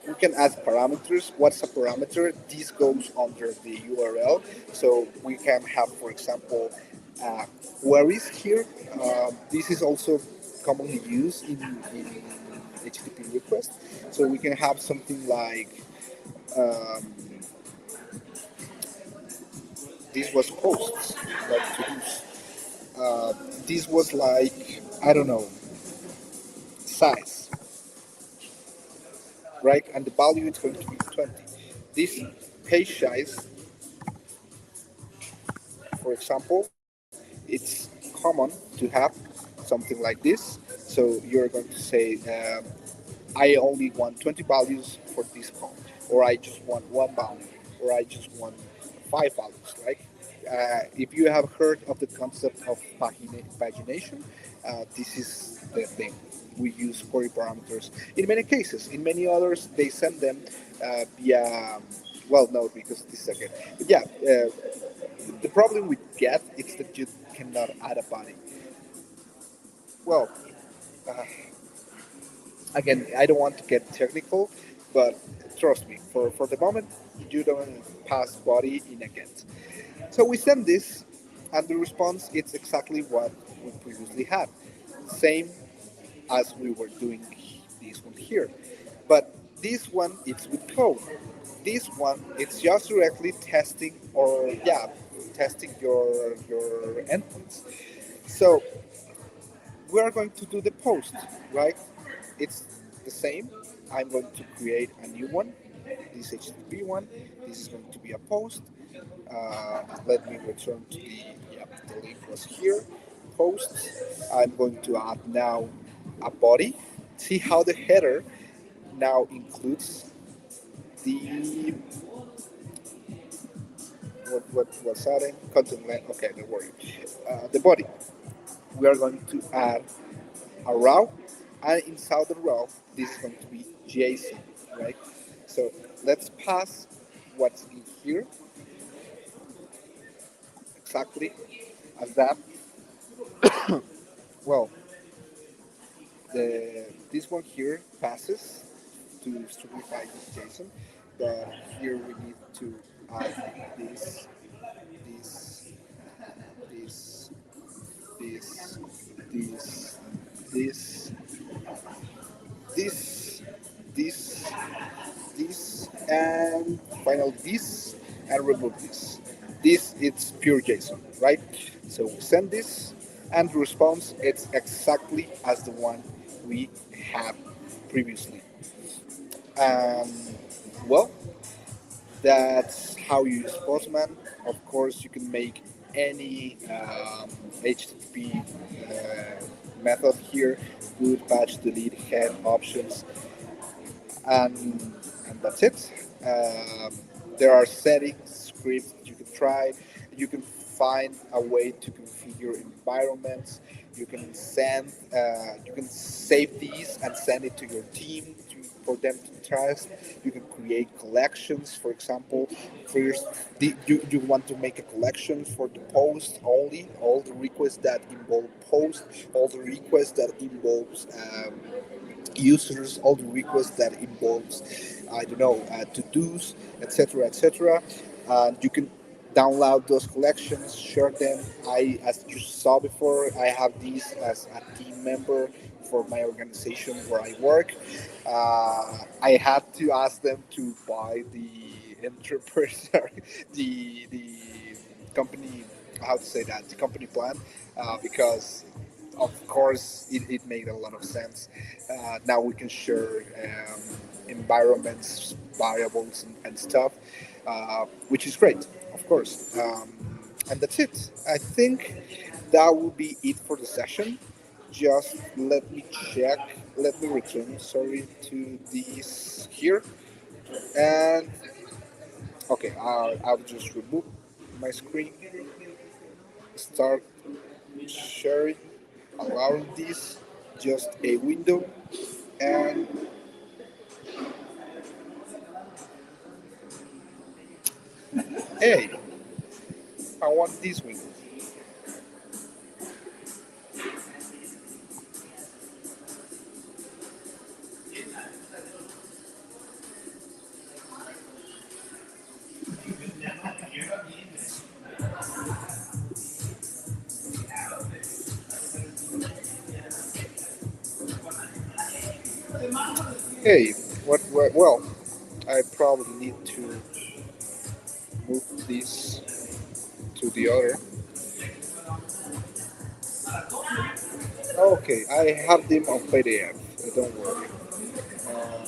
We can add parameters. What's a parameter? This goes under the URL, so we can have, for example, uh, queries here. This is also commonly used in HTTP request. So we can have something like um, this was posts, like to use. This was like, I don't know, size. right? And the value is going to be 20. This page size, for example, it's common to have something like this. So you're going to say, I only want 20 values for this call, or I just want one value, or I just want five values, right? If you have heard of the concept of pagination, this is the thing. We use query parameters in many cases. In many others, they send them via, well, no, because this is again. But yeah, the problem with get is that you cannot add a body. Well, uh, again, I don't want to get technical, but trust me, for the moment, you don't pass body in a get. So we send this, and the response is exactly what we previously had. Same as we were doing this one here. But this one, it's with code. This one, it's just directly testing or, yeah, testing your endpoints. So we are going to do the post, right? It's the same. I'm going to create a new one. This HTTP one. This is going to be a post. Let me return to the link was here. Post. I'm going to add now a body. See how the header now includes the what was adding content. Okay, don't worry. The body. We are going to add a row, and inside the row, this is going to be JSON, right? So let's pass what's in here exactly as that. Well, this one here passes to simplify this JSON, but here we need to add this, this, this, this, this, this, this, this, and finally this, and remove this. This it's pure JSON, right? So we send this, and the response it's exactly as the one we had previously. Um, well, that's how you use Postman. Of course, you can make any HTTP method here: boot, batch, delete, head, options, and that's it. There are settings, scripts that you can try. You can find a way to configure environments. You can save these and send it to your team for them to test. You can create collections. For example, first you want to make a collection for the post only, all the requests that involve post, all the requests that involves users, all the requests that involves, I don't know, to dos, etc., etc. You can download those collections, share them. As you saw before, I have these as a team member for my organization where I work. I had to ask them to buy the enterprise, sorry, the company, how to say that, the company plan, because of course it made a lot of sense. Now we can share environments, variables, and stuff, which is great, of course. And that's it. I think that will be it for the session. Just let me check. Let me return, sorry, to this here. And okay, I'll just remove my screen, start sharing, allowing this just a window, and hey, I want this window. Hey, well, I probably need to move this to the other. Okay, I have them on PDF. Don't worry. Um,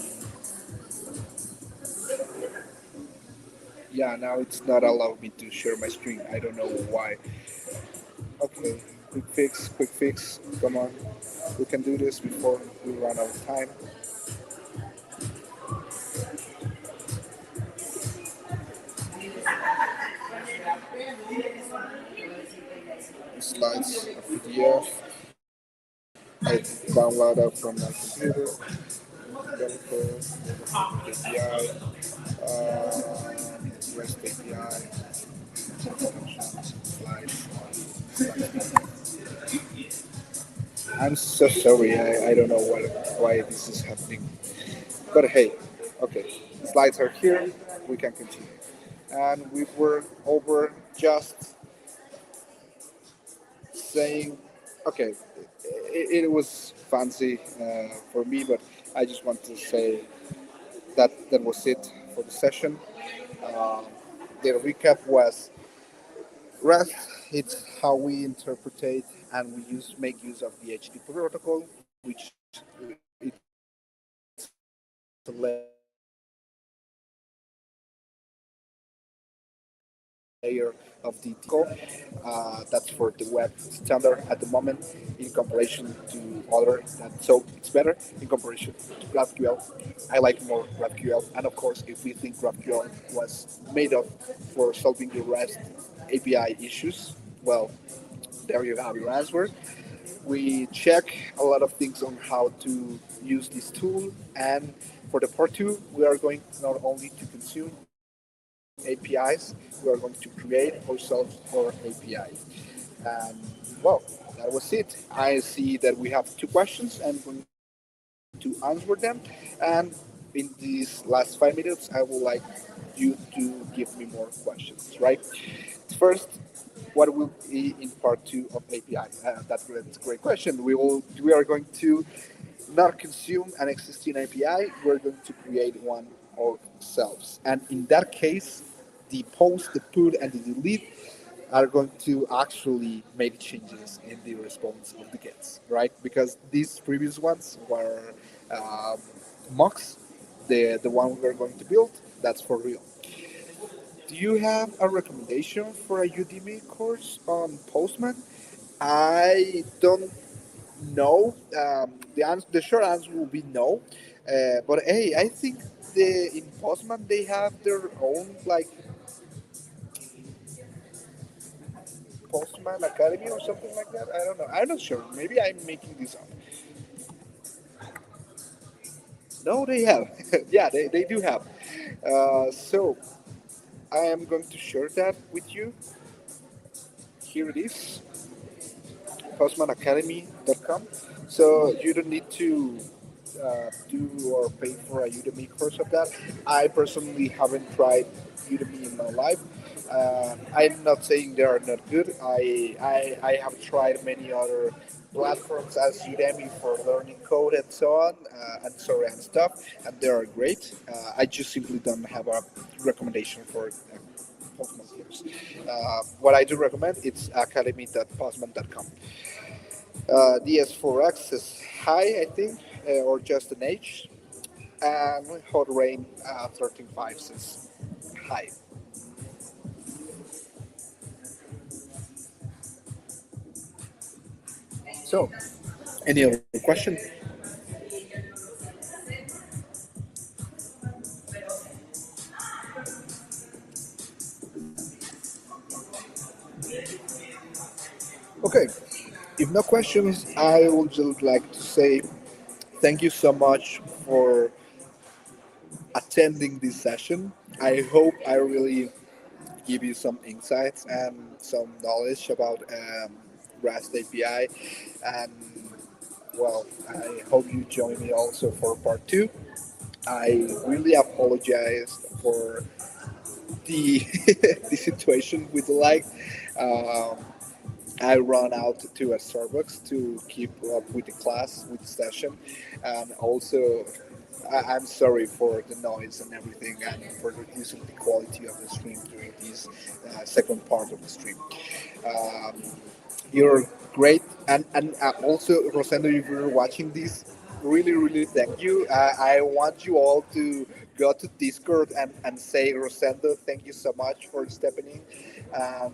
Yeah, now it's not allowed me to share my screen. I don't know why. Okay, quick fix, quick fix. Come on, we can do this before we run out of time. Slides of PDF. I downloaded from my computer. Developer, API, REST API, slides, slides. I'm so sorry. I don't know why this is happening. But hey, okay, slides are here. We can continue. And we were over just saying, okay, it was fancy for me, but I just want to say that that was it for the session. Um, the recap was REST. It's how we interpret and we make use of the HTTP protocol, which it's a layer of the that's for the web standard at the moment in comparison to other. So it's better in comparison to GraphQL. I like more GraphQL, and of course, if we think GraphQL was made up for solving the REST API issues, well, there you have your answer. We check a lot of things on how to use this tool, and for the part two, we are going not only to consume APIs, we are going to create ourselves our API. And well, that was it. I see that we have two questions and I'm going to answer them. And in these last 5 minutes, I would like you to give me more questions, right? First, what will be in part two of API? That's a great question. We are going to not consume an existing API. We're going to create one ourselves, and in that case, the post, the put, and the delete are going to actually make changes in the response of the gets, right? Because these previous ones were um, mocks. The one we're going to build, that's for real. Do you have a recommendation for a Udemy course on Postman? I don't know. The short answer will be no. But hey, I think in Postman they have their own like Postman Academy or something like that. I don't know. I'm not sure. Maybe I'm making this up. No, they have. Yeah, they do have. So I am going to share that with you. Here it is, postmanacademy.com. So you don't need to do or pay for a Udemy course of that. I personally haven't tried Udemy in my life. I'm not saying they are not good. I have tried many other platforms as Udemy for learning code and so on, and stuff, and they are great. I just simply don't have a recommendation for Postman course. What I do recommend it's academy.postman.com. DS4X is high, I think, or just an H. And hot rain 13.5 is high. So, any other question? Okay, if no questions, I would just like to say thank you so much for attending this session. I hope I really give you some insights and some knowledge about REST API. And well, I hope you join me also for part two. I really apologize for the the situation with the light. Um, I run out to a Starbucks to keep up with the class, with the session, and also I'm sorry for the noise and everything, and for reducing the quality of the stream during this second part of the stream. Um, you're great, and also Rosendo, if you're watching this, really thank you. I want you all to go to Discord and say, Rosendo, thank you so much for stepping in. Um,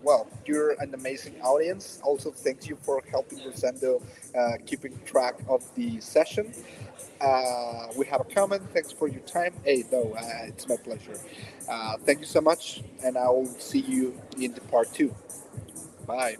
well, you're an amazing audience. Also, thank you for helping Rosendo keeping track of the session. We have a comment. Thanks for your time. Hey, no, it's my pleasure. Thank you so much, and I will see you in the part two. Bye.